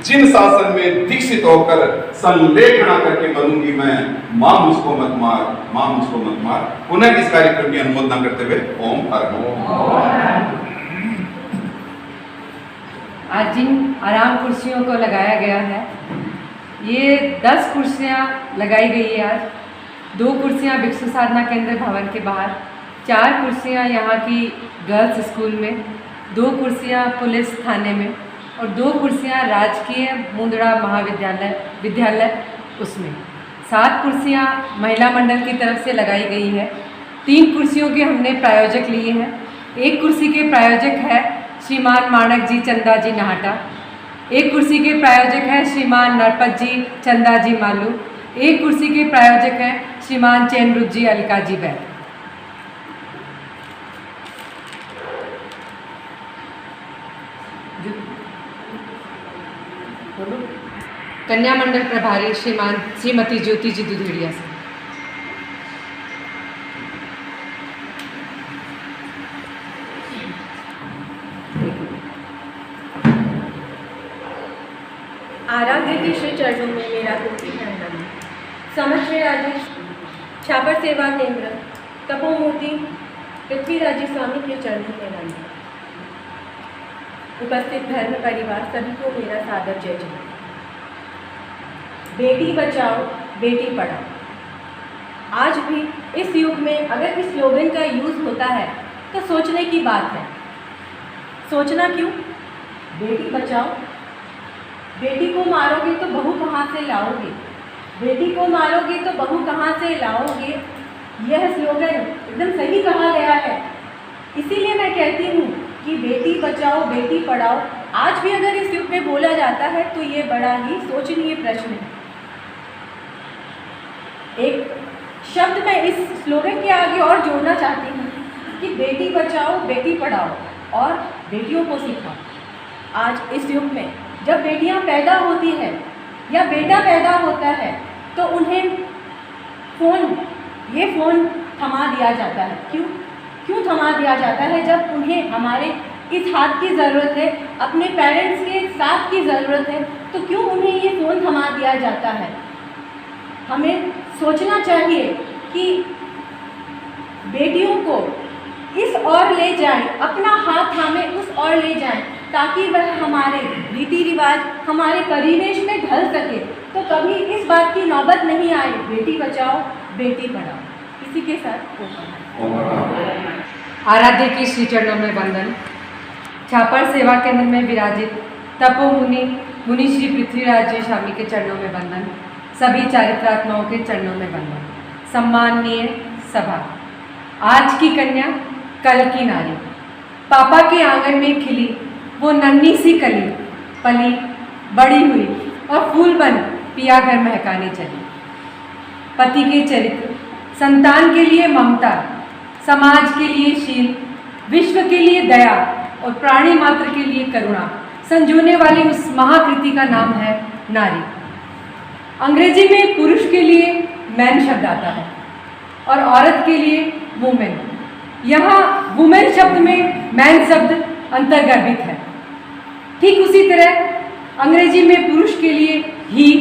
जिन शासन में दीक्षित होकर संलेखना करके बनूंगी मैं, मां मुझको मत मार, मां मुझको मत मार। पुनः इस कार्यक्रम की अनुमोदना करते हुए ओम हर हर। आज जिन आराम कुर्सियों को लगाया गया है, ये 10 कुर्सियाँ लगाई गई है आज। 2 कुर्सियाँ भिक्षु साधना केंद्र भवन के बाहर, 4 कुर्सियाँ यहाँ की गर्ल्स स्कूल में, 2 कुर्सियाँ पुलिस थाने में और 2 कुर्सियाँ राजकीय मुंदड़ा विद्यालय उसमें। 7 कुर्सियाँ महिला मंडल की तरफ से लगाई गई है। 3 कुर्सियों के हमने प्रायोजक लिए हैं। 1 कुर्सी के प्रायोजक है श्रीमान माणक जी चंदा जी नाहटा, 1 कुर्सी के प्रायोजक है श्रीमान नरपत जी चंदा जी मालू, 1 कुर्सी के प्रायोजक हैं श्रीमान चैनरुद जी अलका जी बैठ। कन्या मंडल प्रभारी श्रीमती ज्योति जी दुधेड़िया से। आराध्य के श्री चरणों में मेरा कोटि प्रणाम। समश्री राजेश छापर सेवा केंद्र तपोमूर्ति पृथ्वीराजी स्वामी के चरणों में वंदन। उपस्थित धर्म परिवार सभी को मेरा सादर जय जय। बेटी बचाओ बेटी पढ़ाओ। आज भी इस युग में अगर इस स्लोगन का यूज़ होता है तो सोचने की बात है। सोचना क्यों? बेटी बचाओ, बेटी को मारोगे तो बहू कहाँ से लाओगे, बेटी को मारोगे तो बहू कहाँ से लाओगे। यह स्लोगन एकदम सही कहा गया है। इसीलिए मैं कहती हूँ कि बेटी बचाओ बेटी पढ़ाओ आज भी अगर इस युग में बोला जाता है तो ये बड़ा ही सोचनीय प्रश्न है। एक शब्द मैं इस स्लोगन के आगे और जोड़ना चाहती हूँ कि बेटी बचाओ बेटी पढ़ाओ और बेटियों को सिखाओ। आज इस युग में जब बेटियां पैदा होती हैं या बेटा पैदा होता है तो उन्हें फ़ोन थमा दिया जाता है। क्यों थमा दिया जाता है? जब उन्हें हमारे इस हाथ की ज़रूरत है, अपने पेरेंट्स के साथ की ज़रूरत है, तो क्यों उन्हें ये फ़ोन थमा दिया जाता है? हमें सोचना चाहिए कि बेटियों को इस ओर ले जाएं, अपना हाथ थामे उस ओर ले जाएं, ताकि वह हमारे रीति रिवाज हमारे परिवेश में ढल सके, तो कभी इस बात की नौबत नहीं आए बेटी बचाओ बेटी पढ़ाओ। इसी के साथ आराध्य की श्री चरणों में वंदन। छापर सेवा केंद्र में विराजित तपो मुनि श्री पृथ्वीराज जी स्वामी के चरणों में वंदन। सभी चारित्रात्माओं के चरणों में वंदन। सम्माननीय सभा, आज की कन्या कल की नारी, पापा के आंगन में खिली वो नन्ही सी कली, पली बड़ी हुई और फूल बन पिया घर महकाने चली। पति के चरित्र, संतान के लिए ममता, समाज के लिए शील, विश्व के लिए दया और प्राणी मात्र के लिए करुणा संजोने वाली उस महाकृति का नाम है नारी। अंग्रेजी में पुरुष के लिए मैन शब्द आता है और औरत के लिए वुमेन। यहाँ वुमेन शब्द में मैन शब्द अंतर्गर्भित है। ठीक उसी तरह अंग्रेजी में पुरुष के लिए ही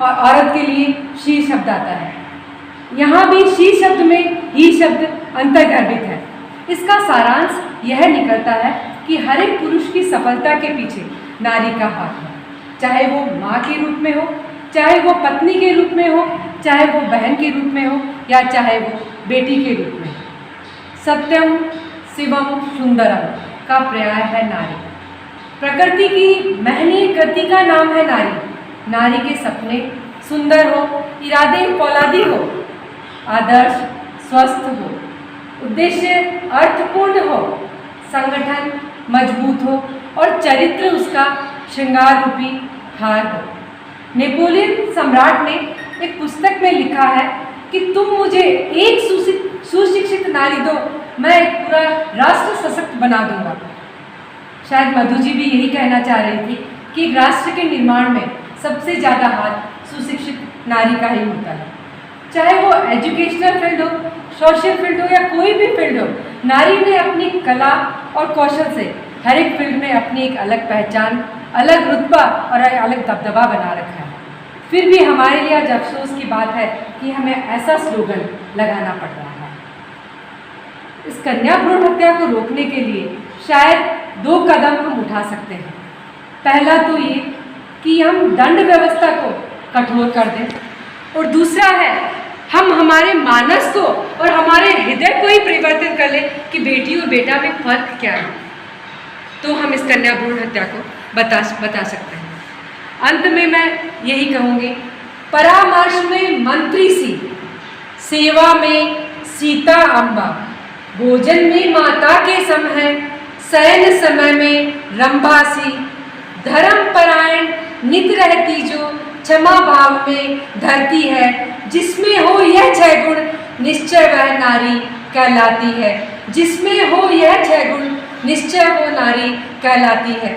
और औरत के लिए शी शब्द आता है। यहाँ भी शी शब्द में ही शब्द अंतर्गर्भित है। इसका सारांश यह निकलता है कि हर एक पुरुष की सफलता के पीछे नारी का हाथ है, चाहे वो माँ के रूप में हो, चाहे वो पत्नी के रूप में हो, चाहे वो बहन के रूप में हो या चाहे वो बेटी के रूप में हो। सत्यम शिवम सुंदरम का पर्याय है नारी। प्रकृति की महनीय कृति का नाम है नारी। नारी के सपने सुंदर हो, इरादे फौलादी हो, आदर्श स्वस्थ हो, उद्देश्य अर्थपूर्ण हो, संगठन मजबूत हो और चरित्र उसका श्रृंगार रूपी हार हो। नेपोलियन सम्राट ने एक पुस्तक में लिखा है कि तुम मुझे एक सुशिक्षित नारी दो, मैं एक पूरा राष्ट्र सशक्त बना दूंगा। शायद मधु जी भी यही कहना चाह रही थी कि राष्ट्र के निर्माण में सबसे ज़्यादा हाथ सुशिक्षित नारी का ही होता है। चाहे वो एजुकेशनल फील्ड हो, सोशल फील्ड हो या कोई भी फील्ड हो, नारी ने अपनी कला और कौशल से हर एक फील्ड में अपनी एक अलग पहचान, अलग रुतबा और एक अलग दबदबा बना रखा है। फिर भी हमारे लिए आज अफसोस की बात है कि हमें ऐसा स्लोगन लगाना पड़ रहा है। इस कन्या भ्रूण हत्या को रोकने के लिए शायद 2 कदम हम उठा सकते हैं। पहला तो ये कि हम दंड व्यवस्था को कठोर कर दें, और दूसरा है हम हमारे मानस को और हमारे हृदय को ही परिवर्तित कर लें कि बेटी और बेटा में फर्क क्या है, तो हम इस कन्या भ्रूण हत्या को बता सकते हैं। अंत में मैं यही कहूँगी, परामर्श में मंत्री सी, सेवा में सीता अम्बा, भोजन में माता के सम है, शयन समय में रंभा सी, धर्म परायण नित रहती जो, क्षमा भाव में धरती है, जिसमें हो यह 6 गुण निश्चय वह नारी कहलाती है, जिसमें हो यह 6 गुण निश्चय वो नारी कहलाती है।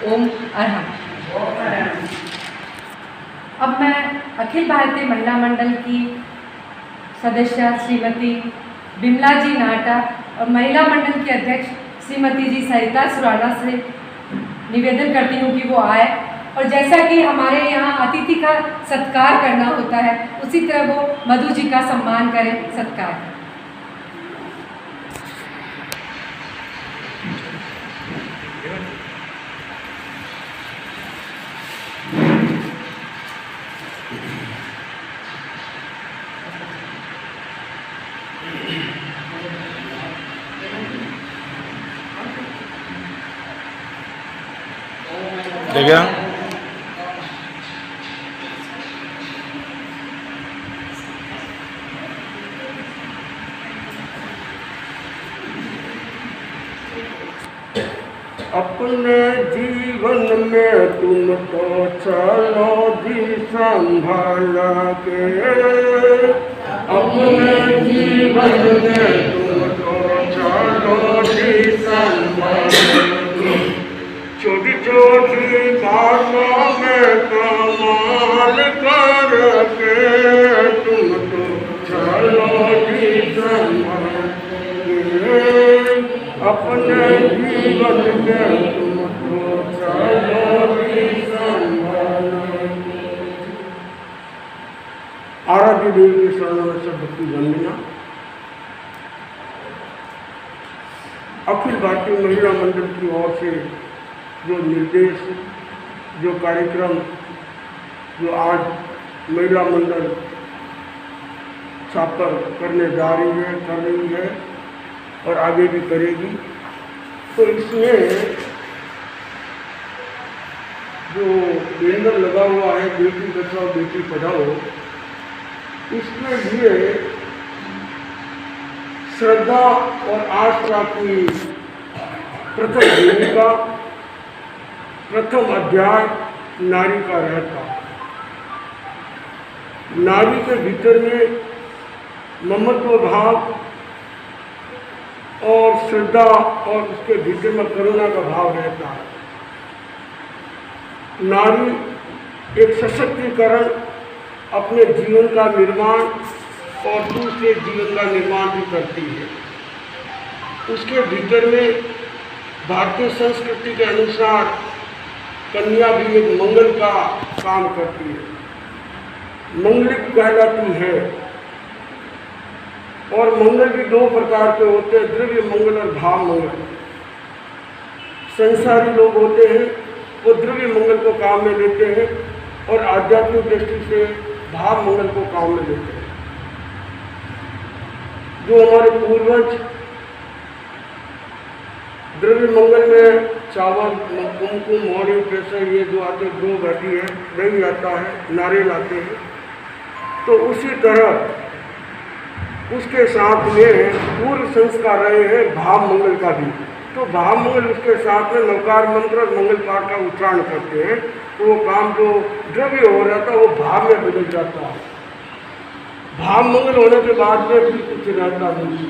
ओम अरहम। अब मैं अखिल भारतीय महिला मंडल की सदस्य श्रीमती बिमला जी नाटा और महिला मंडल की अध्यक्ष श्रीमती जी सरिता सुराना से निवेदन करती हूँ कि वो आए, और जैसा कि हमारे यहाँ अतिथि का सत्कार करना होता है, उसी तरह वो मधु जी का सम्मान करें, सत्कार करें। देखिए अपने जीवन में तुम तो चलो जी संभाल के, अपने जीवन में तुम तो चलो जी संभाल के, छोटी छोटी बातों में कमाल करके तुम तो चलो जी संभाल के, अपने जीवन में तुम तो चलो जी संभाल के। आराध्य देवी के शरणों में सब भक्ति वंदना। अखिल भारतीय महिला मंडल की ओर से जो निर्देश, जो कार्यक्रम, जो आज महिला मंडल छापर करने जा रही है, कर रही है और आगे भी करेगी, तो इसमें जो बैनर लगा हुआ है बेटी बचाओ बेटी पढ़ाओ, इसमें लिए श्रद्धा और आस्था की प्रथम भूमिका, प्रथम अध्याय नारी का रहता। नारी के भीतर में ममत्व भाव और श्रद्धा और उसके भीतर में करुणा का भाव रहता है। नारी एक सशक्तिकरण, अपने जीवन का निर्माण और दूसरे जीवन का निर्माण भी करती है। उसके भीतर में भारतीय संस्कृति के अनुसार कन्या भी एक मंगल का काम करती है, मंगलिक कहलाती है। और मंगल भी 2 प्रकार के होते हैं, द्रव्य मंगल और भाव मंगल। संसारी लोग होते हैं वो द्रव्य मंगल को काम में लेते हैं और आध्यात्मिक दृष्टि से भाव मंगल को काम में लेते हैं। जो हमारे पूर्वज द्रव्य मंगल में चावल, कुमकुम, मोड़ी, केसर, ये जो आते 2 घटी है, दही आता है, नारियल आते हैं, तो उसी तरह उसके साथ में पूर्व संस्कार रहे हैं भाव मंगल का भी। तो भाव मंगल उसके साथ में नवकार मंत्र और मंगल पाठ का उच्चारण करते हैं, तो वो काम जो द्रव्य हो रहा था वो भाव में बदल जाता है। भाव मंगल होने के बाद में भी कुछ रहता नहीं।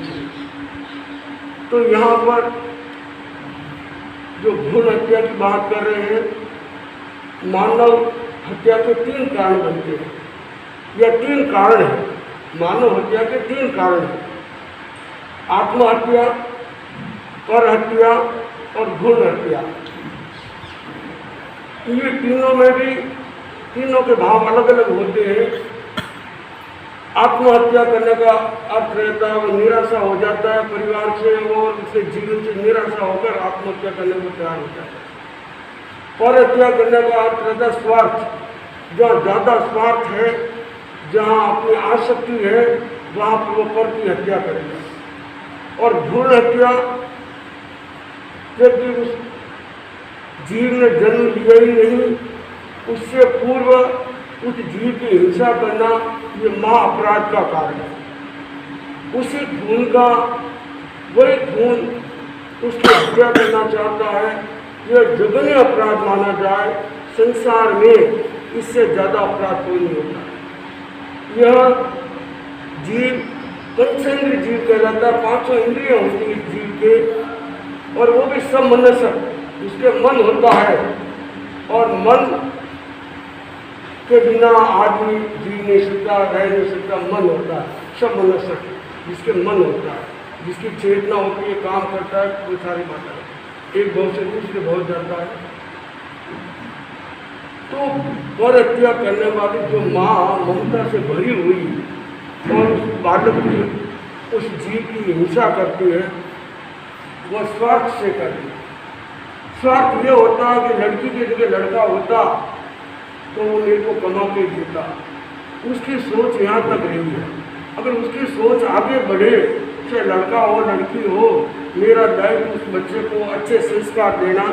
तो यहाँ पर जो भ्रूण हत्या की बात कर रहे हैं, मानव हत्या के 3 कारण बनते हैं, या 3 कारण हैं। मानव हत्या के 3 कारण हैं: आत्महत्या, पर हत्या और भ्रूण हत्या। ये तीनों में भी तीनों के भाव अलग अलग होते हैं। आत्महत्या करने का अर्थ रहता है वो निराशा हो जाता है परिवार से और उसके जीवन से निराशा होकर आत्महत्या करने को तैयार हो जाता है। पर हत्या करने का अर्थ रहता है स्वार्थ। जहाँ ज़्यादा स्वार्थ है, जहाँ अपनी आसक्ति है, वहाँ पर वो पर की हत्या करेगा। और भ्रूण हत्या, जबकि उस जीव ने जन्म लिया ही नहीं, उससे पूर्व उस जीव की हिंसा करना ये महाअपराध का कारण है। उसी खून का वही खून उसकी हत्या करना चाहता है। यह जघन्य अपराध माना जाए। संसार में इससे ज़्यादा अपराध कोई नहीं होता। यह जीव पंचेंद्रिय जीव कहलाता है। 5 इंद्रियां होती हैं जीव के, और वो भी सब मनसक, उसके मन होता है। और मन के बिना आदमी जी नहीं सकता, रह नहीं सकता। मन होता है, सब मनसक, जिसके मन होता है, जिसकी चेतना होती है, काम करता है, कोई सारी बातें एक भाव से दूसरे भाव जाता है। तो पर हत्या करने वाली जो माँ ममता से भरी हुई और उस बालक की, उस जीव की हिंसा करती है, वह स्वार्थ से करती है। स्वार्थ ये होता है कि लड़की की जगह लड़का होता तो वो मेरे को कमा के देता। उसकी सोच यहाँ तक रही है। अगर उसकी सोच आगे बढ़े, चाहे लड़का हो लड़की हो, मेरा दायित्व उस बच्चे को अच्छे संस्कार देना,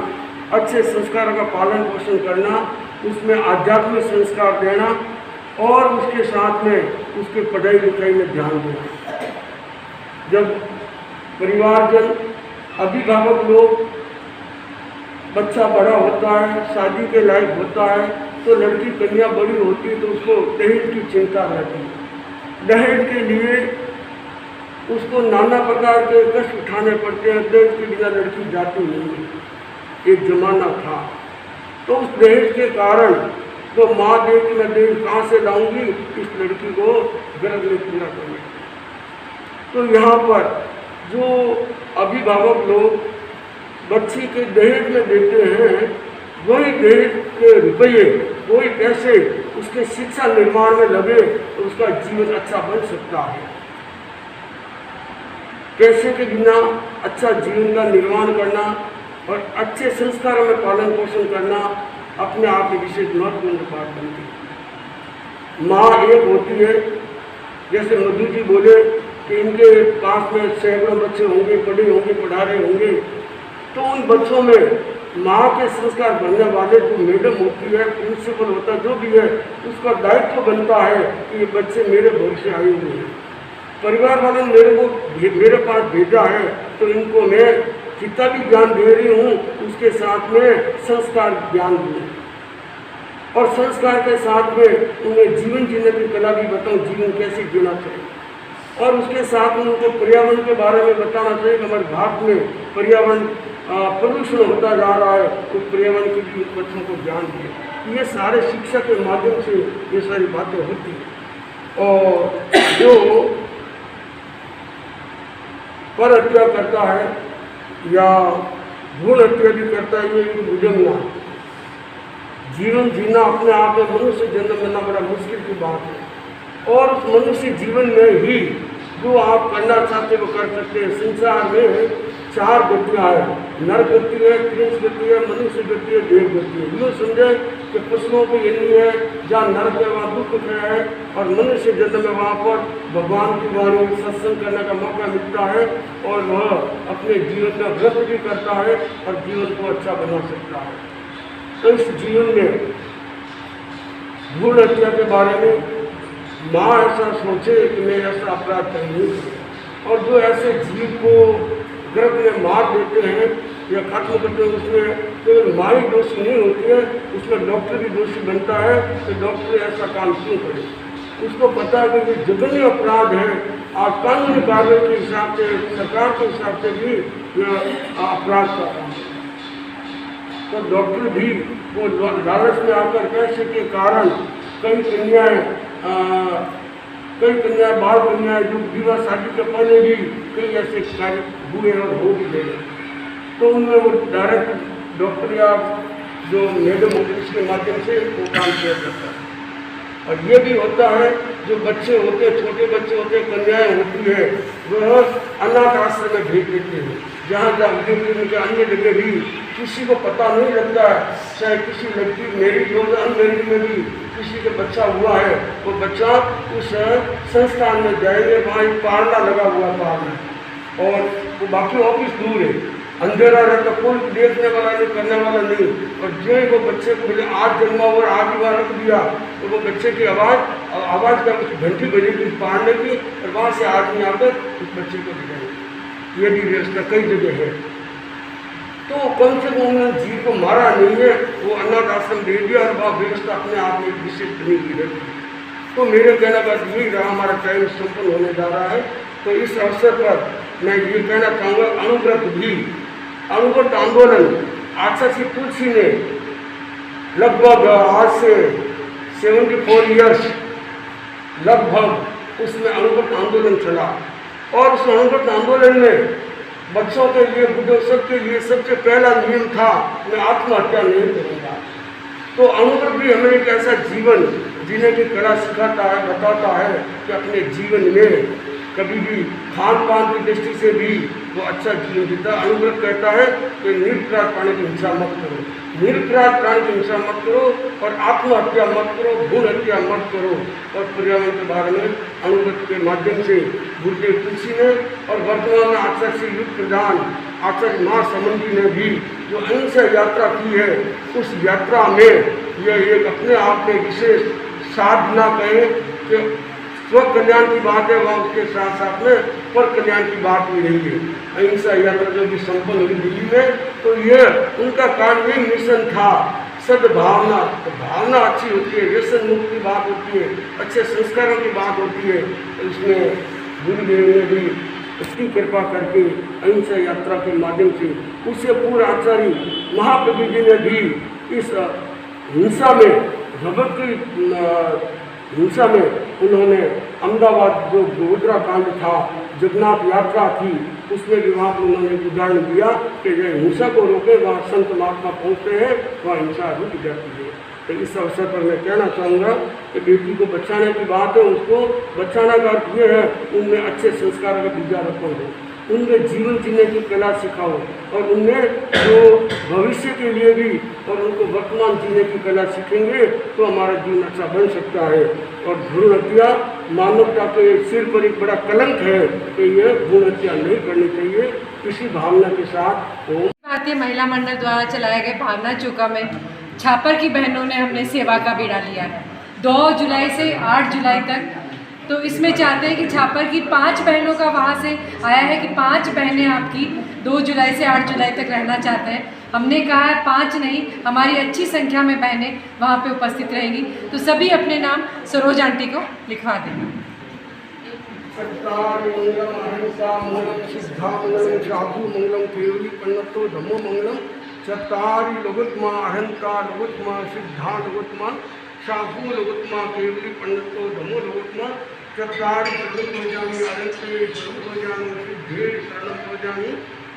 अच्छे संस्कारों का पालन पोषण करना, उसमें आध्यात्मिक संस्कार देना और उसके साथ में उसके पढ़ाई लिखाई में ध्यान देना। जब परिवारजन, अभिभावक लोग, बच्चा बड़ा होता है, शादी के लायक होता है, तो लड़की कन्या बड़ी होती है तो उसको दहेज की चिंता रहती है। दहेज के लिए उसको नाना प्रकार के कष्ट उठाने पड़ते हैं। दहेज के बिना लड़की जाती नहीं है। एक जमाना था। तो उस दहेज के कारण तो माँ देख मैं दहेज कहाँ से लाऊंगी इस लड़की को गर्भ में पूरा करने। तो यहाँ पर जो अभिभावक लोग बच्ची के दहेज में देते हैं, वही दहेज के रुपये, वही पैसे उसके शिक्षा निर्माण में लगे तो उसका जीवन अच्छा बन सकता है। पैसे के बिना अच्छा जीवन का निर्माण करना और अच्छे संस्कारों में पालन पोषण करना अपने आप में विशेष महत्वपूर्ण बात बनती है। माँ एक होती है, जैसे मधु जी बोले कि इनके पास में सैकड़ों बच्चे होंगे, पढ़े होंगे, पढ़ा रहे होंगे, तो उन बच्चों में माँ के संस्कार बनने वाले जो मैडम होती है, प्रिंसिपल होता है, जो भी है, उसका दायित्व बनता है कि ये बच्चे मेरे भविष्य आए हुए हैं। परिवार वालों ने मेरे पास भेजा है तो इनको मैं जितना भी ज्ञान दे रही हूँ उसके साथ में संस्कार ज्ञान दूँ और संस्कार के साथ में उन्हें जीवन जीने की कला भी बताऊँ, जीवन कैसे जीना चाहिए। और उसके साथ में उनको पर्यावरण के बारे में बताना चाहिए कि हमारे भारत में पर्यावरण प्रदूषण होता जा रहा है, तो पर्यावरण के भी बच्चों को ज्ञान दिए। ये सारे शिक्षा के माध्यम से ये सारी बातें होती हैं। और जो पर हत्या करता है या भ्रूण हत्या भी करता है, ये बुझंगना जीवन जीना अपने आप में मनुष्य जन्म लेना बड़ा मुश्किल की बात है। और उस मनुष्य जीवन में ही जो आप करना चाहते वो कर सकते हैं। संसार में 4 गतियाँ हैं, नर गति है, त्रिंश गति है, मनुष्य गति है, देव गति है। यूँ समझे कि पशुओं को ये नहीं है, जहाँ नरक है वहाँ दुख है और मनुष्य जन्म में वहाँ पर भगवान की वाणी सत्संग करने का मौका मिलता है और वह अपने जीवन में व्रत भी करता है और जीवन को अच्छा बना सकता है। तो इस जीवन में भ्रूण हत्या के बारे में माँ ऐसा सोचे कि मैं ऐसा अपराध करूँ, और जो ऐसे जीव को गर्भ में मार देते हैं या खत्म करते हैं, उसमें केवल माँ ही दोषी नहीं होती है, उसमें डॉक्टर भी दोषी बनता है। तो डॉक्टर ऐसा काम क्यों करे? उसको पता है कि जघन्य अपराध है और कानूनी कार्रवाई के हिसाब से, सरकार के हिसाब से भी अपराध का काम है। तो डॉक्टर भी वो लालच में आकर पैसे के कारण कई कन्याएं कई कन्या बाल कन्याएं जो विवाह शादी के पहले भी कई ऐसे कार्य हुए और हो भी गए, तो उनमें वो डायरेक्ट डॉक्टर या जो मैडम होती है उसके माध्यम से वो काम किया जाता है। और ये भी होता है जो बच्चे होते हैं, छोटे बच्चे होते हैं, कन्याएं होती है, वह अनाथ आश्रम में भेज देते हैं, जहाँ उद्योग के अन्य जगह भी किसी को पता नहीं लगता है, चाहे किसी लड़की मैरिज हो या अनमैरिज में भी किसी का बच्चा हुआ है, वो बच्चा उस संस्थान में जाएंगे, वहाँ एक पारना लगा हुआ पारना, और वो बाकी ऑफिस दूर है, अंधेरा रहता, कोई देखने वाला नहीं, करने वाला नहीं, और जो वो बच्चे को मिले आज जन्मा और आज ही वहाँ रख दिया, तो वो बच्चे की आवाज़ का कुछ घंटी बजेगी पारने की, और वहाँ से आदमी आकर उस बच्चे को दिखाएंगे। ये भी व्यवस्था कई जगह है। तो कम से कम उन्होंने जीव को मारा नहीं है, वो अनाथ आश्रम दे दिया और वह व्यवस्था अपने आप में विशेष बनी हुई रहती है। तो मेरे कहने का यही रहा, हमारा टाइम संपन्न होने जा रहा है। तो इस अवसर पर मैं ये कहना चाहूँगा, अनुव्रत आंदोलन आचार्य तुलसी ने लगभग आज से 74 ईयर्स लगभग उसमें अनुव्रत आंदोलन चला, और उस अनुव्रत आंदोलन में बच्चों के लिए, बुढ़ों सबके लिए सबसे पहला नियम था, मैं आत्महत्या नहीं करूँगा। तो अनुव्रत भी हमें एक ऐसा जीवन जीने की कला सिखाता है, बताता है कि अपने जीवन में कभी भी खान पान की दृष्टि से भी वो अच्छा जीवन जीता। अनुव्रत कहता है कि निरपराध प्राणी की हिंसा मत करो, निरपराध प्राणी की हिंसा मत करो, और आत्महत्या मत करो, भ्रूण हत्या मत करो। और पर्यावरण के बारे में अनुव्रत के माध्यम से गुरुदेव तुलसी ने और वर्तमान में आचार्य युग प्रधान आचार्य महासमंदी ने भी जो अहिंसा यात्रा की है, उस यात्रा में यह एक अपने आप में विशेष साधना कहें कि स्व कल्याण की बात है, वहाँ उसके साथ साथ में पर कल्याण की बात भी रही है। अहिंसा यात्रा जो भी संपन्न हुई दिल्ली में, तो यह उनका कार्य यही मिशन था, सद्भावना। तो भावना अच्छी होती है, व्यसन मुक्त की बात होती है, अच्छे संस्कारों की बात होती है। तो इसमें गुरुदेव ने भी उसकी कृपा करके अहिंसा यात्रा के माध्यम से उससे पूर्व आचार्य महाकवि जी ने भी इस हिंसा में, जगत की हिंसा में उन्होंने अहमदाबाद जो गोधरा कांड था, जगन्नाथ यात्रा थी, उसमें भी वहाँ पर उन्होंने उदाहरण दिया कि जो हिंसा को रोके वहाँ संत महात्मा पहुँचते हैं, वहाँ हिंसा रुक जाती है। तो इस अवसर पर मैं कहना चाहूँगा कि बेटी को बचाने की बात है, उसको बचाने का अर्थ ये है उनमें अच्छे संस्कारों का बीजारोपण हो, उनमें जीवन जीने की कला सिखाओ, और उनमें जो भविष्य के लिए भी और उनको वर्तमान जीने की कला सीखेंगे तो हमारा जीवन अच्छा बन सकता है। और भ्रूण हत्या मानवता के सिर पर एक बड़ा कलंक है कि ये भ्रूण हत्या नहीं करनी चाहिए, इसी भावना के साथ हो। भारतीय महिला मंडल द्वारा चलाए गए भावना चौका में छापर की बहनों ने हमने सेवा का बीड़ा लिया है 2 जुलाई से 8 जुलाई तक। तो इसमें चाहते हैं कि छापर की 5 बहनों का वहाँ से आया है कि 5 बहनें आपकी 2 जुलाई से 8 जुलाई तक रहना चाहते हैं। हमने कहा है 5 नहीं, हमारी अच्छी संख्या में बहनें वहाँ पे उपस्थित रहेंगी। तो सभी अपने नाम सरोज आंटी को लिखवा देंगे। चत्तारि लघुत्मा अहंकार लघुत्मा सिद्धा लघुत्मा शाहू लघुत्मा केवली पंडितो धमो लघुत्मा चत्तारि शरणं भजामि अनंते शरणं भजामि सिद्धे शरणं भजामि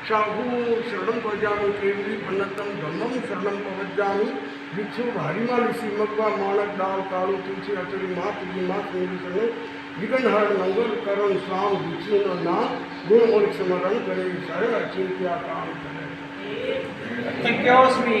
शाहू शरणं भजामि केवली पंडितं धम्मं शरणं भजामि भिक्षु भारीमा ऋषि मगवा माणक दाल कालू तुलसी अचरी मात जी मात मेरी शरण विघ्न हर मंगल करण स्वाम भिक्षु न नाम गुण और स्मरण करे सारे अचिंत्या काम करे। Thank you, Osmi.